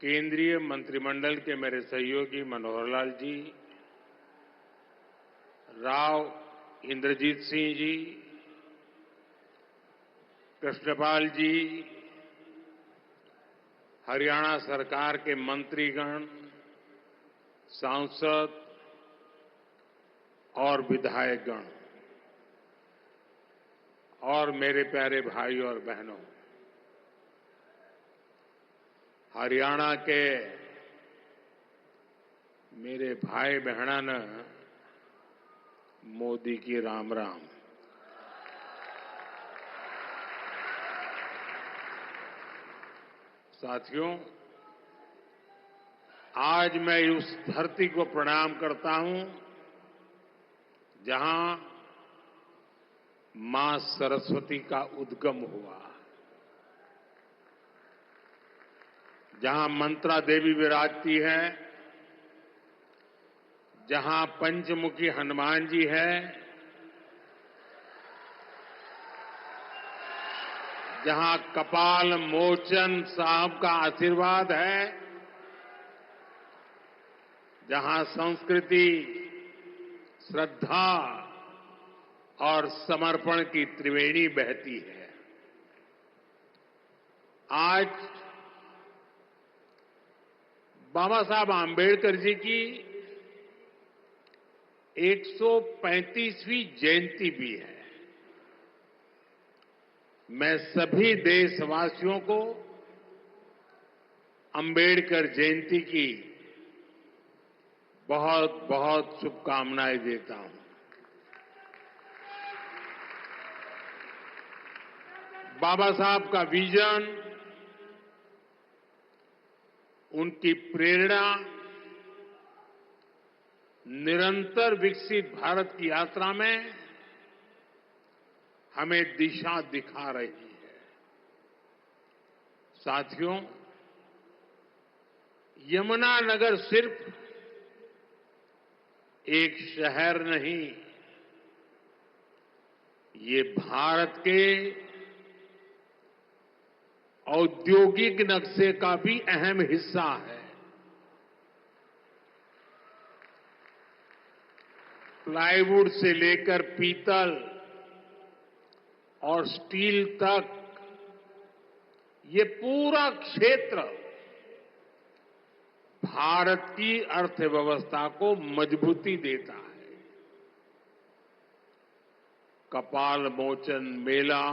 केंद्रीय मंत्रिमंडल के मेरे सहयोगी मनोहर लाल जी, राव इंद्रजीत सिंह जी, कृष्णपाल जी, हरियाणा सरकार के मंत्रीगण, सांसद और विधायकगण और मेरे प्यारे भाई और बहनों, हरियाणा के मेरे भाई बहनन मोदी की राम राम। साथियों, आज मैं उस धरती को प्रणाम करता हूं जहां मां सरस्वती का उद्गम हुआ, जहां मंत्रा देवी विराजती है, जहां पंचमुखी हनुमान जी है, जहां कपाल मोचन साहब का आशीर्वाद है, जहां संस्कृति, श्रद्धा और समर्पण की त्रिवेणी बहती है। आज बाबा साहब आंबेडकर जी की 135वीं जयंती भी है। मैं सभी देशवासियों को अंबेडकर जयंती की बहुत बहुत शुभकामनाएं देता हूं। बाबा साहब का विजन, उनकी प्रेरणा निरंतर विकसित भारत की यात्रा में हमें दिशा दिखा रही है। साथियों, यमुनानगर सिर्फ एक शहर नहीं, ये भारत के औद्योगिक नक्शे का भी अहम हिस्सा है। प्लाईवुड से लेकर पीतल और स्टील तक ये पूरा क्षेत्र भारत की अर्थव्यवस्था को मजबूती देता है। कपाल मोचन मेला,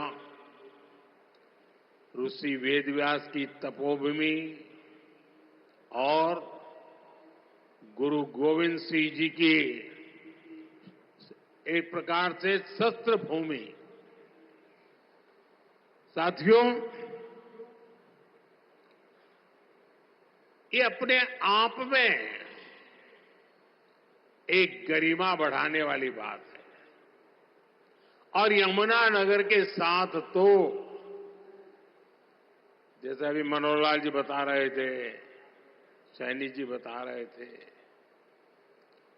ऋषि वेदव्यास की तपोभूमि और गुरु गोविंद सिंह जी की एक प्रकार से शस्त्र भूमि। साथियों, ये अपने आप में एक गरिमा बढ़ाने वाली बात है। और यमुनानगर के साथ तो जैसे अभी मनोहर लाल जी बता रहे थे, सैनी जी बता रहे थे,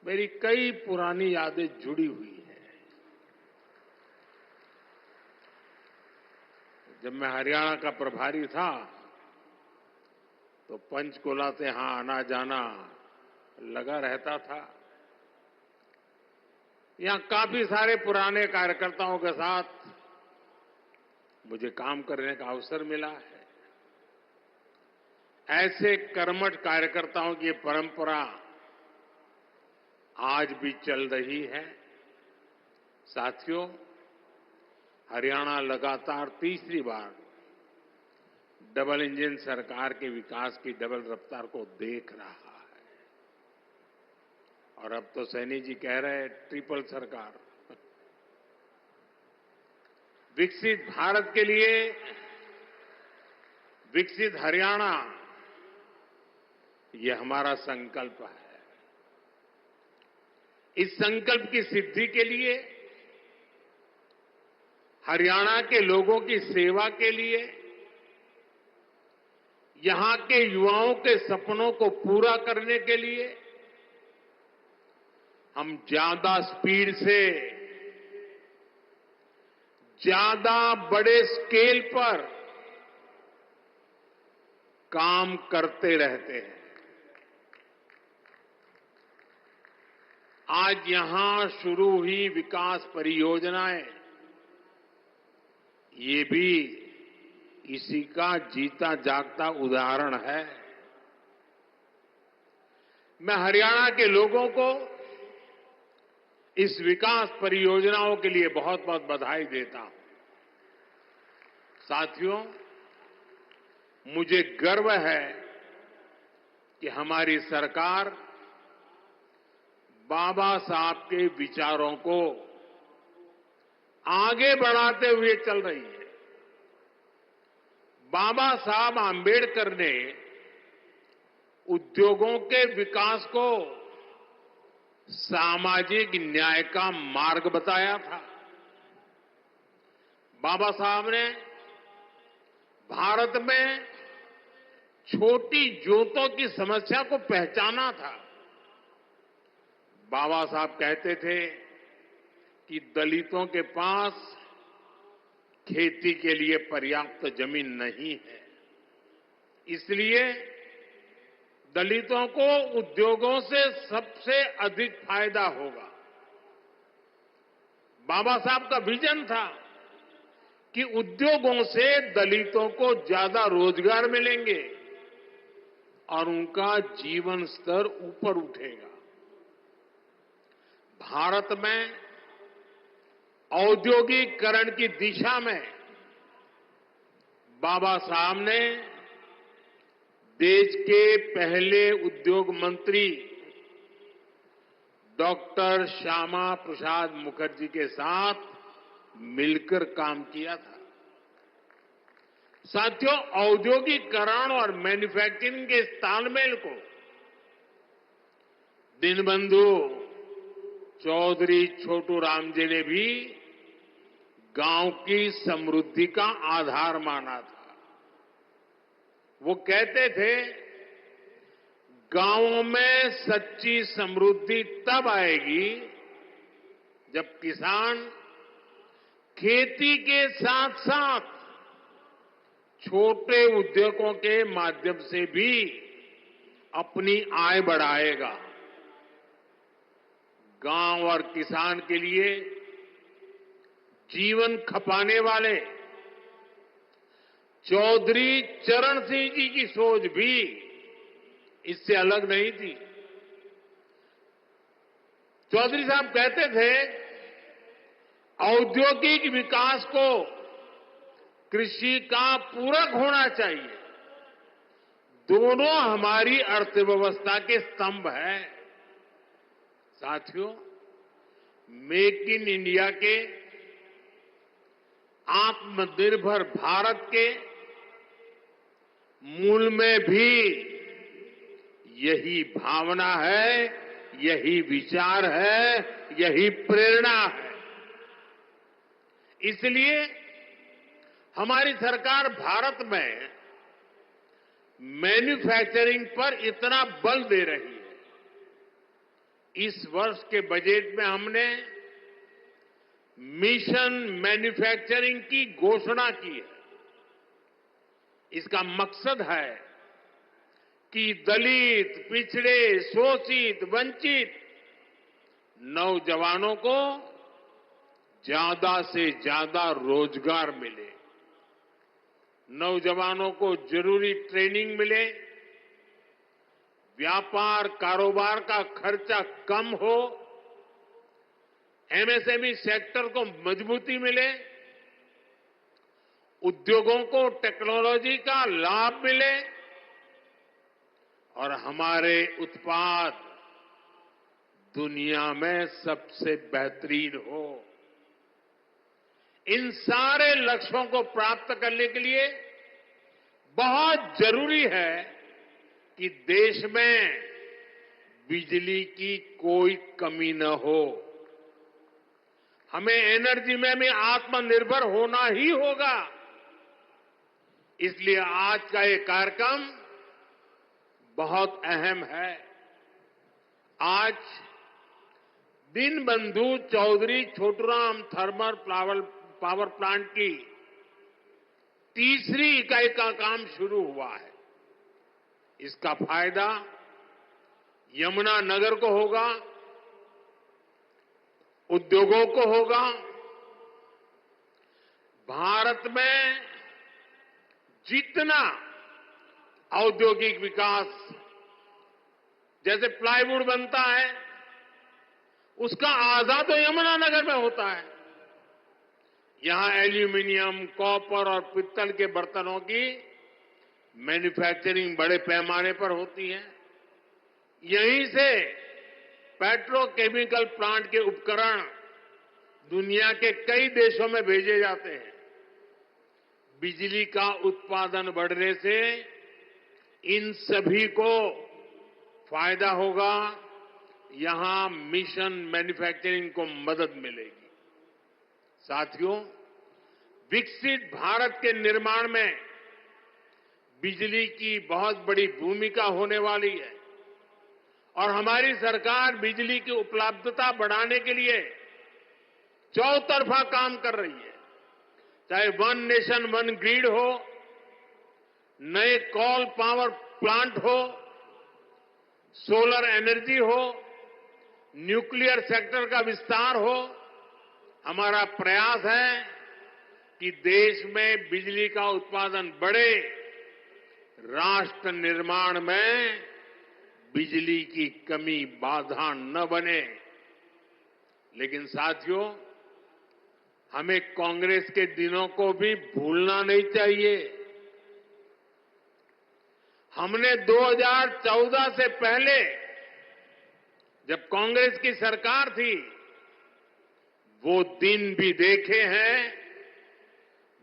मेरी कई पुरानी यादें जुड़ी हुई हैं। जब मैं हरियाणा का प्रभारी था तो पंचकुला से यहां आना जाना लगा रहता था। यहां काफी सारे पुराने कार्यकर्ताओं के साथ मुझे काम करने का अवसर मिला है। ऐसे कर्मठ कार्यकर्ताओं की परंपरा आज भी चल रही है। साथियों, हरियाणा लगातार तीसरी बार डबल इंजन सरकार के विकास की डबल रफ्तार को देख रहा है। और अब तो सैनी जी कह रहे हैं ट्रिपल सरकार। विकसित भारत के लिए विकसित हरियाणा, ये हमारा संकल्प है। इस संकल्प की सिद्धि के लिए, हरियाणा के लोगों की सेवा के लिए, यहां के युवाओं के सपनों को पूरा करने के लिए हम ज्यादा स्पीड से, ज्यादा बड़े स्केल पर काम करते रहते हैं। आज यहां शुरू हुई विकास परियोजनाएं, ये भी इसी का जीता जागता उदाहरण है। मैं हरियाणा के लोगों को इस विकास परियोजनाओं के लिए बहुत बहुत बधाई देता हूं। साथियों, मुझे गर्व है कि हमारी सरकार बाबा साहब के विचारों को आगे बढ़ाते हुए चल रही है। बाबा साहब आंबेडकर ने उद्योगों के विकास को सामाजिक न्याय का मार्ग बताया था। बाबा साहब ने भारत में छोटी जोतों की समस्या को पहचाना था। बाबा साहब कहते थे कि दलितों के पास खेती के लिए पर्याप्त जमीन नहीं है, इसलिए दलितों को उद्योगों से सबसे अधिक फायदा होगा। बाबा साहब का विजन था कि उद्योगों से दलितों को ज्यादा रोजगार मिलेंगे और उनका जीवन स्तर ऊपर उठेगा। भारत में औद्योगिकरण की दिशा में बाबा साहब ने देश के पहले उद्योग मंत्री डॉक्टर श्यामा प्रसाद मुखर्जी के साथ मिलकर काम किया था। साथियों, औद्योगिकरण और मैन्युफैक्चरिंग के इस तालमेल को दीनबंधु चौधरी छोटू राम जी ने भी गांव की समृद्धि का आधार माना था। वो कहते थे, गांवों में सच्ची समृद्धि तब आएगी जब किसान खेती के साथ साथ छोटे उद्योगों के माध्यम से भी अपनी आय बढ़ाएगा। गांव और किसान के लिए जीवन खपाने वाले चौधरी चरण सिंह जी की सोच भी इससे अलग नहीं थी। चौधरी साहब कहते थे, औद्योगिक विकास को कृषि का पूरक होना चाहिए। दोनों हमारी अर्थव्यवस्था के स्तंभ हैं। साथियों, मेक इन इंडिया के, आत्मनिर्भर भारत के मूल में भी यही भावना है, यही विचार है, यही प्रेरणा है। इसलिए हमारी सरकार भारत में मैन्युफैक्चरिंग पर इतना बल दे रही है। इस वर्ष के बजट में हमने मिशन मैन्युफैक्चरिंग की घोषणा की है। इसका मकसद है कि दलित, पिछड़े, शोषित, वंचित नौजवानों को ज्यादा से ज्यादा रोजगार मिले, नौजवानों को जरूरी ट्रेनिंग मिले, व्यापार कारोबार का खर्चा कम हो, एमएसएमई सेक्टर को मजबूती मिले, उद्योगों को टेक्नोलॉजी का लाभ मिले और हमारे उत्पाद दुनिया में सबसे बेहतरीन हो। इन सारे लक्ष्यों को प्राप्त करने के लिए बहुत जरूरी है कि देश में बिजली की कोई कमी न हो। हमें एनर्जी में भी आत्मनिर्भर होना ही होगा। इसलिए आज का ये कार्यक्रम बहुत अहम है। आज Deenbandhu Chaudhary Chhoturam thermal power plant की तीसरी इकाई का काम शुरू हुआ है। इसका फायदा यमुनानगर को होगा, उद्योगों को होगा। भारत में जितना औद्योगिक विकास, जैसे प्लाईवुड बनता है, उसका आधा तो यमुनानगर में होता है। यहां एल्यूमिनियम, कॉपर और पित्तल के बर्तनों की मैन्युफैक्चरिंग बड़े पैमाने पर होती है। यहीं से पेट्रोकेमिकल प्लांट के उपकरण दुनिया के कई देशों में भेजे जाते हैं। बिजली का उत्पादन बढ़ने से इन सभी को फायदा होगा। यहां मिशन मैन्युफैक्चरिंग को मदद मिलेगी। साथियों, विकसित भारत के निर्माण में बिजली की बहुत बड़ी भूमिका होने वाली है और हमारी सरकार बिजली की उपलब्धता बढ़ाने के लिए चौतरफा काम कर रही है। चाहे वन नेशन वन ग्रिड हो, नए कोल पावर प्लांट हो, सोलर एनर्जी हो, न्यूक्लियर सेक्टर का विस्तार हो, हमारा प्रयास है कि देश में बिजली का उत्पादन बढ़े, राष्ट्र निर्माण में बिजली की कमी बाधा न बने। लेकिन साथियों, हमें कांग्रेस के दिनों को भी भूलना नहीं चाहिए। हमने 2014 से पहले, जब कांग्रेस की सरकार थी, वो दिन भी देखे हैं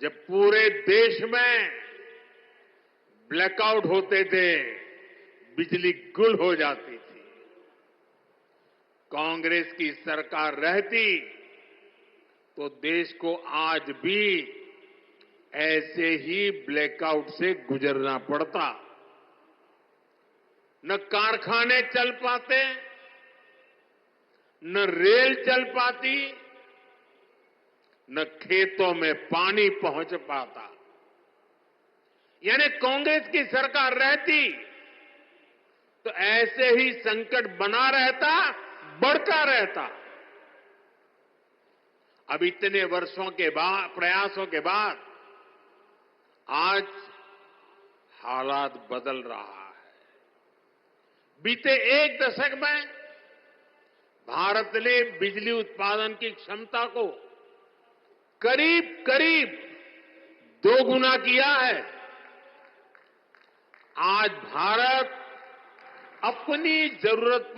जब पूरे देश में ब्लैकआउट होते थे, बिजली गुल हो जाती थी। कांग्रेस की सरकार रहती तो देश को आज भी ऐसे ही ब्लैकआउट से गुजरना पड़ता। न कारखाने चल पाते, न रेल चल पाती, न खेतों में पानी पहुंच पाता। यानी कांग्रेस की सरकार रहती तो ऐसे ही संकट बना रहता, बढ़ता रहता। अब इतने वर्षों के बाद, प्रयासों के बाद आज हालात बदल रहा है। बीते एक दशक में भारत ने बिजली उत्पादन की क्षमता को करीब करीब 2 गुना किया है। आज भारत अपनी जरूरत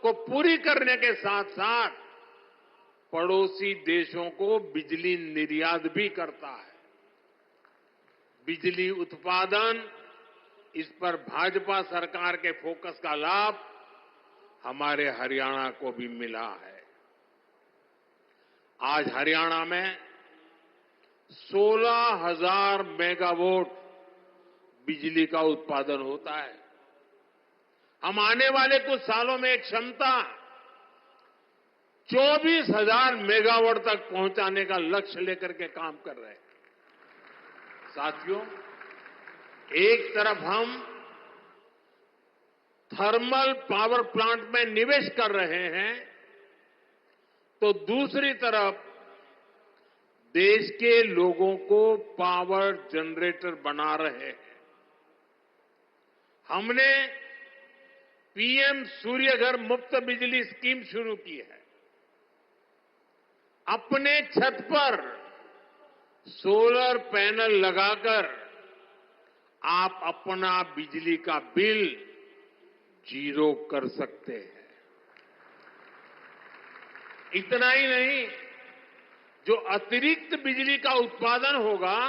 को पूरी करने के साथ साथ पड़ोसी देशों को बिजली निर्यात भी करता है। बिजली उत्पादन, इस पर भाजपा सरकार के फोकस का लाभ हमारे हरियाणा को भी मिला है। आज हरियाणा में 16,000 मेगावाट बिजली का उत्पादन होता है। हम आने वाले कुछ सालों में एक क्षमता 24,000 मेगावाट तक पहुंचाने का लक्ष्य लेकर के काम कर रहे हैं। साथियों, एक तरफ हम थर्मल पावर प्लांट में निवेश कर रहे हैं, तो दूसरी तरफ देश के लोगों को पावर जनरेटर बना रहे हैं। हमने पीएम सूर्यघर मुफ्त बिजली स्कीम शुरू की है। अपने छत पर सोलर पैनल लगाकर आप अपना बिजली का बिल 0 कर सकते हैं। इतना ही नहीं, जो अतिरिक्त बिजली का उत्पादन होगा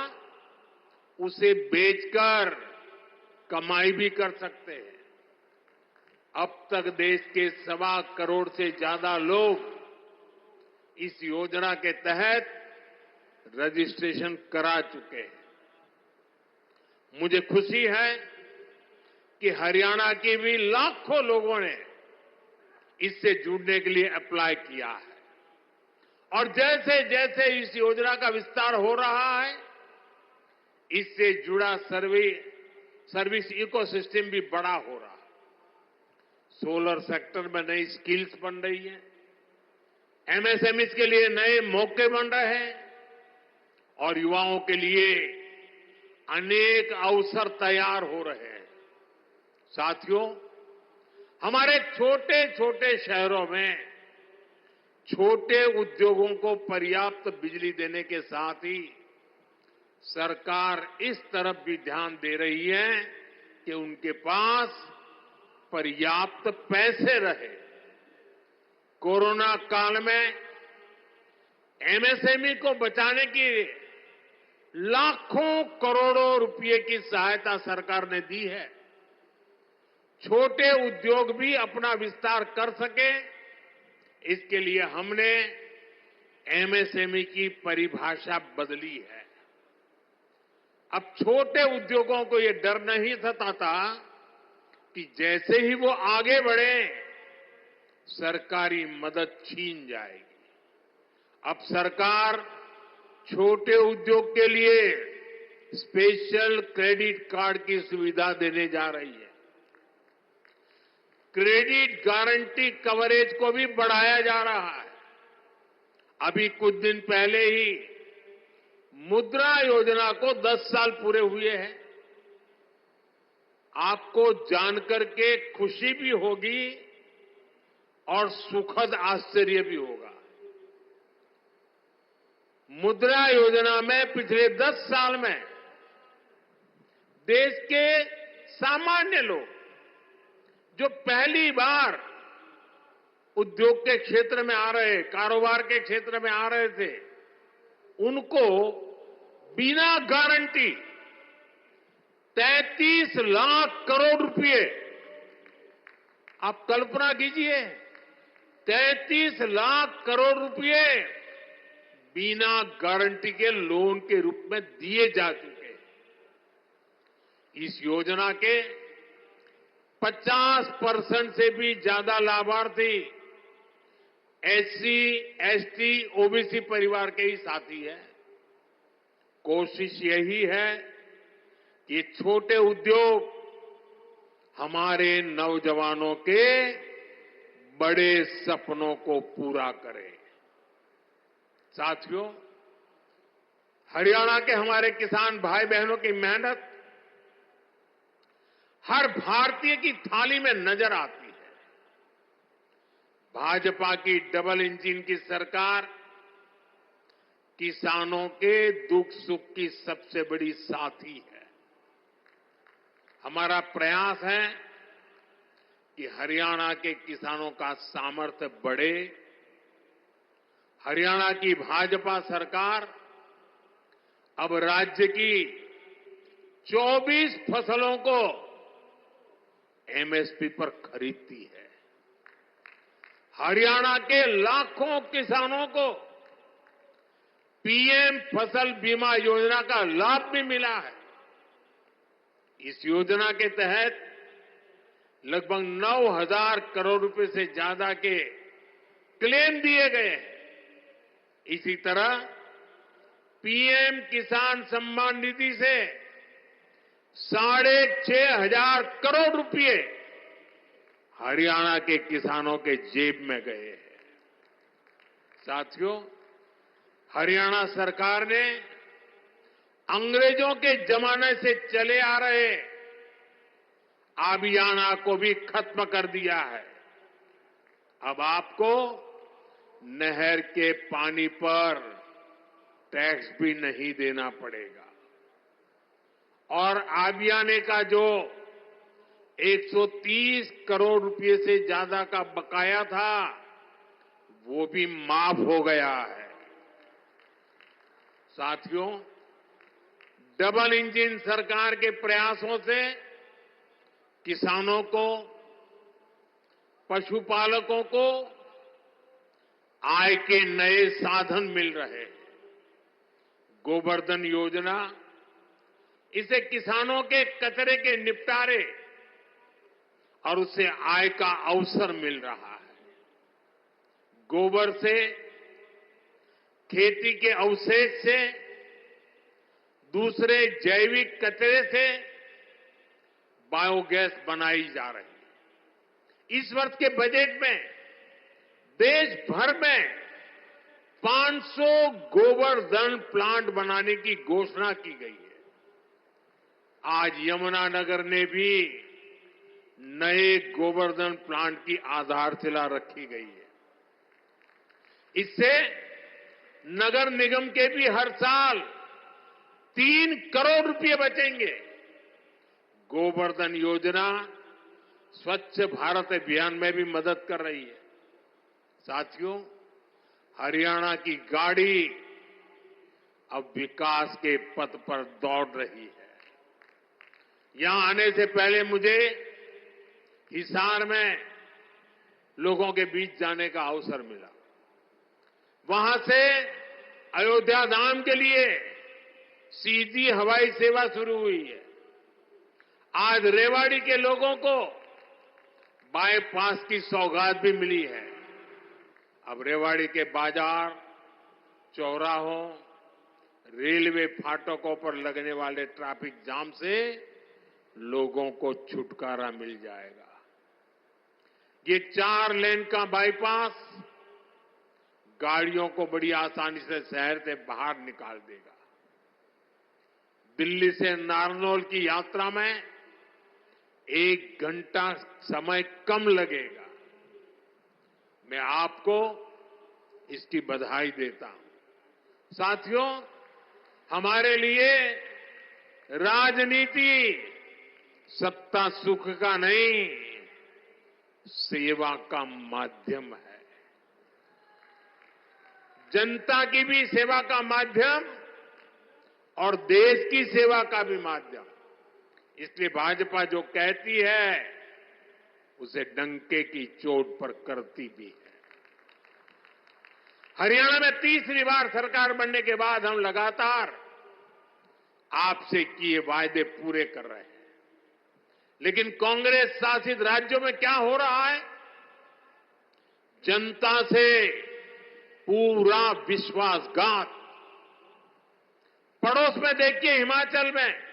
उसे बेचकर कमाई भी कर सकते हैं। अब तक देश के 1.25 करोड़ से ज्यादा लोग इस योजना के तहत रजिस्ट्रेशन करा चुके हैं। मुझे खुशी है कि हरियाणा के भी लाखों लोगों ने इससे जुड़ने के लिए अप्लाई किया है। और जैसे जैसे इस योजना का विस्तार हो रहा है, इससे जुड़ा सर्विस इकोसिस्टम भी बड़ा हो रहा है। सोलर सेक्टर में नई स्किल्स बन रही है, एमएसएमईज के लिए नए मौके बन रहे हैं और युवाओं के लिए अनेक अवसर तैयार हो रहे हैं। साथियों, हमारे छोटे छोटे शहरों में छोटे उद्योगों को पर्याप्त बिजली देने के साथ ही सरकार इस तरफ भी ध्यान दे रही है कि उनके पास पर्याप्त पैसे रहे। कोरोना काल में एमएसएमई को बचाने की लाखों करोड़ों रुपए की सहायता सरकार ने दी है। छोटे उद्योग भी अपना विस्तार कर सके, इसके लिए हमने एमएसएमई की परिभाषा बदली है। अब छोटे उद्योगों को ये डर नहीं सताता कि जैसे ही वो आगे बढ़े सरकारी मदद छीन जाएगी। अब सरकार छोटे उद्योग के लिए स्पेशल क्रेडिट कार्ड की सुविधा देने जा रही है। क्रेडिट गारंटी कवरेज को भी बढ़ाया जा रहा है। अभी कुछ दिन पहले ही मुद्रा योजना को 10 साल पूरे हुए हैं। आपको जानकर के खुशी भी होगी और सुखद आश्चर्य भी होगा। मुद्रा योजना में पिछले 10 साल में देश के सामान्य लोग जो पहली बार उद्योग के क्षेत्र में आ रहे, कारोबार के क्षेत्र में आ रहे थे, उनको बिना गारंटी 33 लाख करोड़ रुपए, आप कल्पना कीजिए, 33 लाख करोड़ रुपए बिना गारंटी के लोन के रूप में दिए जा चुके हैं। इस योजना के 50% से भी ज्यादा लाभार्थी एससी, एसटी, ओबीसी परिवार के ही साथी हैं। कोशिश यही है कि छोटे उद्योग हमारे नौजवानों के बड़े सपनों को पूरा करे। साथियों, हरियाणा के हमारे किसान भाई बहनों की मेहनत हर भारतीय की थाली में नजर आती है। भाजपा की डबल इंजन की सरकार किसानों के दुख सुख की सबसे बड़ी साथी है। हमारा प्रयास है कि हरियाणा के किसानों का सामर्थ्य बढ़े। हरियाणा की भाजपा सरकार अब राज्य की 24 फसलों को एमएसपी पर खरीदती है। हरियाणा के लाखों किसानों को पीएम फसल बीमा योजना का लाभ भी मिला है। इस योजना के तहत लगभग 9,000 करोड़ रुपए से ज्यादा के क्लेम दिए गए हैं। इसी तरह पीएम किसान सम्मान निधि से 6,500 करोड़ रुपए हरियाणा के किसानों के जेब में गए हैं। साथियों, हरियाणा सरकार ने अंग्रेजों के जमाने से चले आ रहे आबियाना को भी खत्म कर दिया है। अब आपको नहर के पानी पर टैक्स भी नहीं देना पड़ेगा और आबियाने का जो 130 करोड़ रुपए से ज्यादा का बकाया था वो भी माफ हो गया है। साथियों, डबल इंजन सरकार के प्रयासों से किसानों को, पशुपालकों को आय के नए साधन मिल रहे हैं। गोवर्धन योजना, इसे किसानों के कचरे के निपटारे और उससे आय का अवसर मिल रहा है। गोबर से, खेती के अवशेष से, दूसरे जैविक कचरे से बायोगैस बनाई जा रही है। इस वर्ष के बजट में देश भर में 500 गोवर्धन प्लांट बनाने की घोषणा की गई है। आज यमुनानगर ने भी नए गोवर्धन प्लांट की आधारशिला रखी गई है। इससे नगर निगम के भी हर साल 3 करोड़ रुपए बचेंगे। गोवर्धन योजना स्वच्छ भारत अभियान में भी मदद कर रही है। साथियों, हरियाणा की गाड़ी अब विकास के पथ पर दौड़ रही है। यहां आने से पहले मुझे हिसार में लोगों के बीच जाने का अवसर मिला। वहां से अयोध्या धाम के लिए सीधी हवाई सेवा शुरू हुई है। आज रेवाड़ी के लोगों को बाईपास की सौगात भी मिली है। अब रेवाड़ी के बाजार, चौराहों, रेलवे फाटकों पर लगने वाले ट्रैफिक जाम से लोगों को छुटकारा मिल जाएगा। ये 4 लेन का बाईपास गाड़ियों को बड़ी आसानी से शहर से बाहर निकाल देगा। दिल्ली से नारनौल की यात्रा में 1 घंटा समय कम लगेगा। मैं आपको इसकी बधाई देता हूं। साथियों, हमारे लिए राजनीति सत्ता सुख का नहीं, सेवा का माध्यम है। जनता की भी सेवा का माध्यम और देश की सेवा का भी माध्यम। इसलिए भाजपा जो कहती है उसे डंके की चोट पर करती भी है। हरियाणा में तीसरी बार सरकार बनने के बाद हम लगातार आपसे किए वायदे पूरे कर रहे हैं। लेकिन कांग्रेस शासित राज्यों में क्या हो रहा है? जनता से पूरा विश्वासघात। पड़ोस में देखिए, हिमाचल में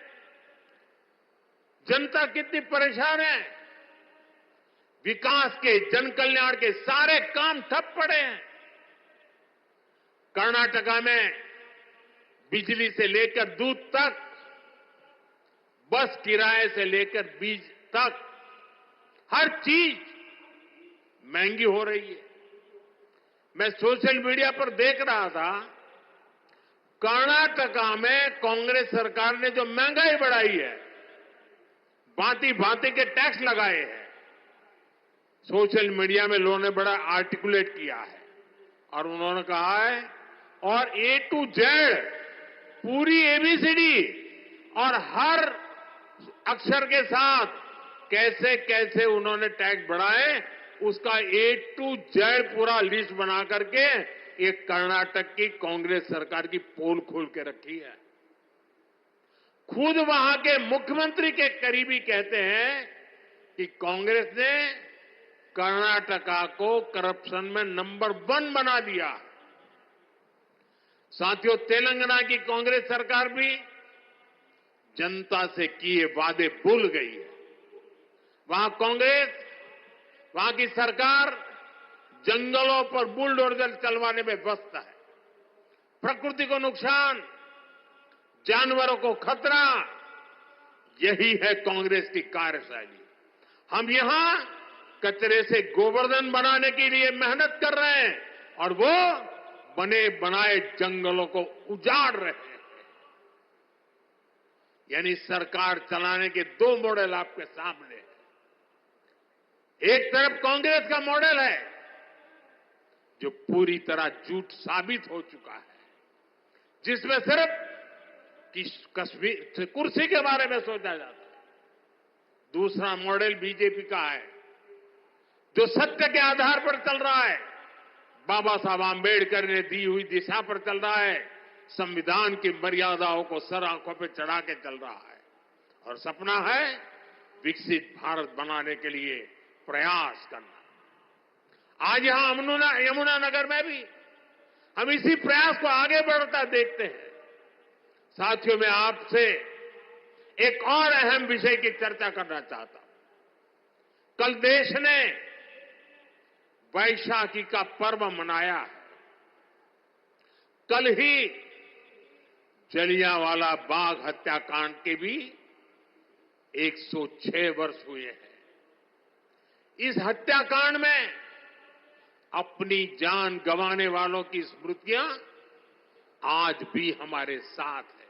जनता कितनी परेशान है। विकास के, जन कल्याण के सारे काम ठप पड़े हैं। कर्नाटका में बिजली से लेकर दूध तक, बस किराए से लेकर बीज तक, हर चीज महंगी हो रही है। मैं सोशल मीडिया पर देख रहा था, कर्नाटका में कांग्रेस सरकार ने जो महंगाई बढ़ाई है, भांति भांति के टैक्स लगाए हैं। सोशल मीडिया में लोगों ने बड़ा आर्टिकुलेट किया है और उन्होंने कहा है, और ए टू जेड पूरी एबीसीडी और हर अक्षर के साथ कैसे कैसे उन्होंने टैक्स बढ़ाए, उसका ए टू जेड पूरा लिस्ट बना करके एक कर्नाटक की कांग्रेस सरकार की पोल खोल के रखी है। खुद वहां के मुख्यमंत्री के करीबी कहते हैं कि कांग्रेस ने कर्नाटका को करप्शन में नंबर 1 बना दिया। साथियों, तेलंगाना की कांग्रेस सरकार भी जनता से किए वादे भूल गई है। वहां कांग्रेस, वहां की सरकार जंगलों पर बुलडोजर चलवाने में व्यस्त है। प्रकृति को नुकसान, जानवरों को खतरा, यही है कांग्रेस की कार्यशैली। हम यहां कचरे से गोवर्धन बनाने के लिए मेहनत कर रहे हैं और वो बने बनाए जंगलों को उजाड़ रहे हैं। यानी सरकार चलाने के 2 मॉडल आपके सामने हैं। एक तरफ कांग्रेस का मॉडल है जो पूरी तरह झूठ साबित हो चुका है, जिसमें सिर्फ कश्मीर कुर्सी के बारे में सोचा जाता है। दूसरा मॉडल बीजेपी का है जो सत्य के आधार पर चल रहा है, बाबा साहब आंबेडकर ने दी हुई दिशा पर चल रहा है, संविधान की मर्यादाओं को सर आंखों पर चढ़ा के चल रहा है और सपना है विकसित भारत बनाने के लिए प्रयास करना। आज यहां यमुनानगर में भी हम इसी प्रयास को आगे बढ़ता देखते हैं। साथियों, मैं आपसे एक और अहम विषय की चर्चा करना चाहता हूं। कल देश ने वैशाखी का पर्व मनाया है। कल ही जलियांवाला बाग हत्याकांड के भी 106 वर्ष हुए हैं। इस हत्याकांड में अपनी जान गंवाने वालों की स्मृतियां आज भी हमारे साथ है।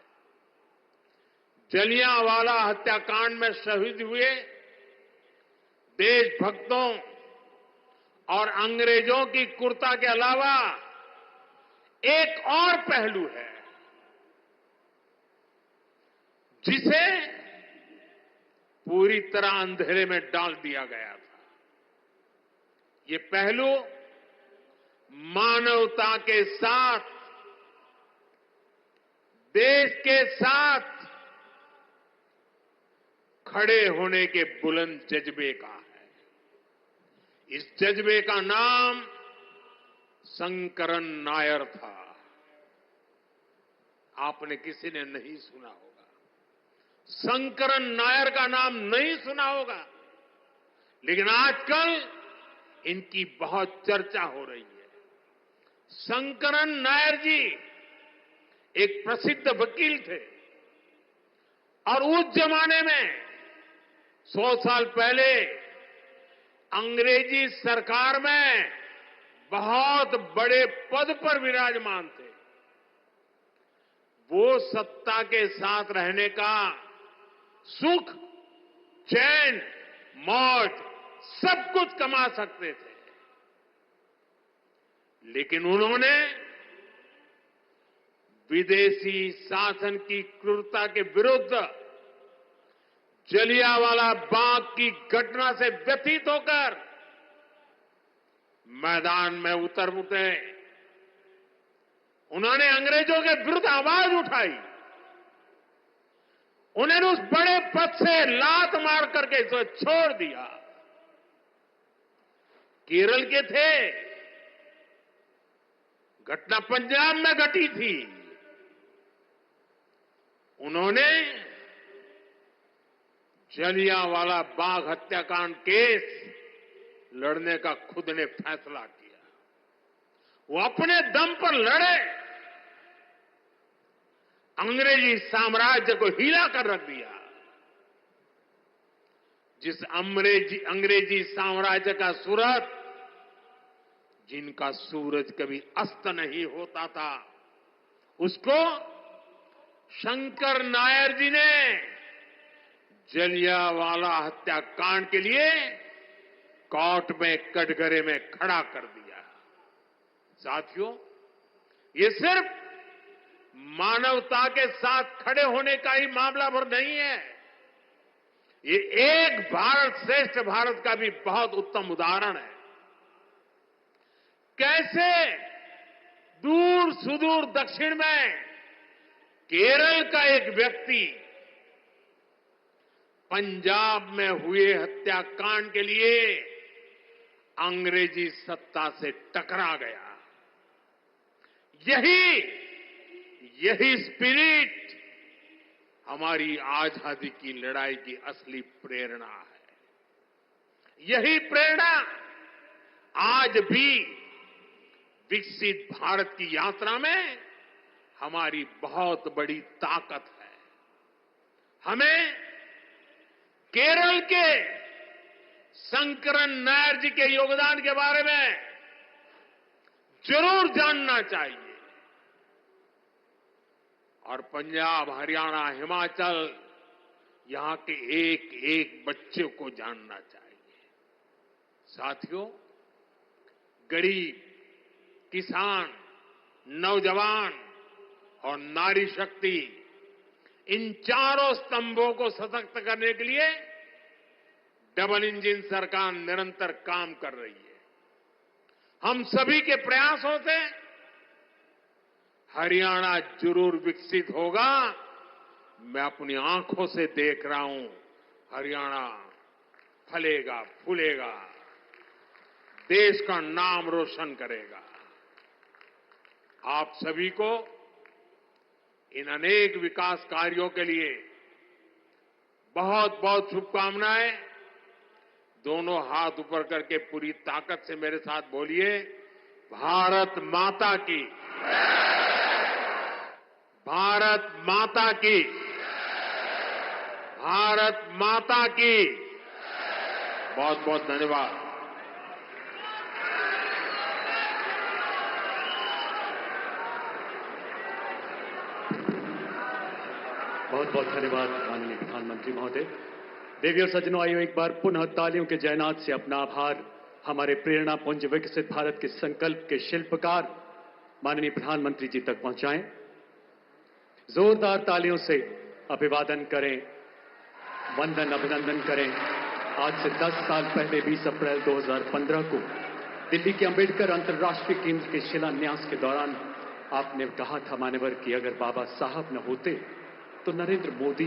जलियांवाला हत्याकांड में शहीद हुए देशभक्तों और अंग्रेजों की क्रूरता के अलावा एक और पहलू है जिसे पूरी तरह अंधेरे में डाल दिया गया था। ये पहलू मानवता के साथ, देश के साथ खड़े होने के बुलंद जज्बे का है। इस जज्बे का नाम शंकरन नायर था। आपने किसी ने नहीं सुना होगा, शंकरन नायर का नाम नहीं सुना होगा, लेकिन आजकल इनकी बहुत चर्चा हो रही है। शंकरन नायर जी एक प्रसिद्ध वकील थे और उस जमाने में 100 साल पहले अंग्रेजी सरकार में बहुत बड़े पद पर विराजमान थे। वो सत्ता के साथ रहने का सुख, चैन, मौज सब कुछ कमा सकते थे, लेकिन उन्होंने विदेशी शासन की क्रूरता के विरुद्ध जलियांवाला बाग की घटना से व्यथित होकर मैदान में उतरे। उन्होंने अंग्रेजों के विरुद्ध आवाज उठाई। उन्होंने उस बड़े पद से लात मार करके इसे छोड़ दिया। केरल के थे, घटना पंजाब में घटी थी। उन्होंने जलियांवाला बाग हत्याकांड केस लड़ने का खुद ने फैसला किया। वो अपने दम पर लड़े, अंग्रेजी साम्राज्य को हिला कर रख दिया। जिस अंग्रेजी साम्राज्य का सूरत, जिनका सूरज कभी अस्त नहीं होता था, उसको शंकर नायर जी ने जलियांवाला हत्याकांड के लिए कोर्ट में कटघरे में खड़ा कर दिया। साथियों, ये सिर्फ मानवता के साथ खड़े होने का ही मामला भर नहीं है, ये एक भारत श्रेष्ठ भारत का भी बहुत उत्तम उदाहरण है। कैसे दूर सुदूर दक्षिण में केरल का एक व्यक्ति पंजाब में हुए हत्याकांड के लिए अंग्रेजी सत्ता से टकरा गया। यही स्पिरिट हमारी आजादी की लड़ाई की असली प्रेरणा है। यही प्रेरणा आज भी विकसित भारत की यात्रा में हमारी बहुत बड़ी ताकत है। हमें केरल के शंकरन नायर जी के योगदान के बारे में जरूर जानना चाहिए और पंजाब, हरियाणा, हिमाचल, यहां के एक एक बच्चे को जानना चाहिए। साथियों, गरीब, किसान, नौजवान और नारी शक्ति, इन चारों स्तंभों को सशक्त करने के लिए डबल इंजन सरकार निरंतर काम कर रही है। हम सभी के प्रयासों से हरियाणा जरूर विकसित होगा। मैं अपनी आंखों से देख रहा हूं, हरियाणा फलेगा, फूलेगा, देश का नाम रोशन करेगा। आप सभी को इन अनेक विकास कार्यों के लिए बहुत बहुत शुभकामनाएं। दोनों हाथ ऊपर करके पूरी ताकत से मेरे साथ बोलिए, भारत माता की, भारत माता की, भारत माता की। बहुत बहुत धन्यवाद। बहुत बहुत धन्यवाद माननीय प्रधानमंत्री महोदय। देवी और सज्जनों, आइए एक बार पुनः तालियों के जयनाद से अपना आभार हमारे प्रेरणा पुंज विकसित भारत के संकल्प के शिल्पकार माननीय प्रधानमंत्री जी तक पहुंचाएं। जोरदार तालियों से अभिवादन करें, वंदन अभिनंदन करें। आज से 10 साल पहले 20 अप्रैल 2015 को दिल्ली के अंबेडकर अंतर्राष्ट्रीय केंद्र के शिलान्यास के दौरान आपने कहा था मान्यवर कि अगर बाबा साहब न होते तो नरेंद्र मोदी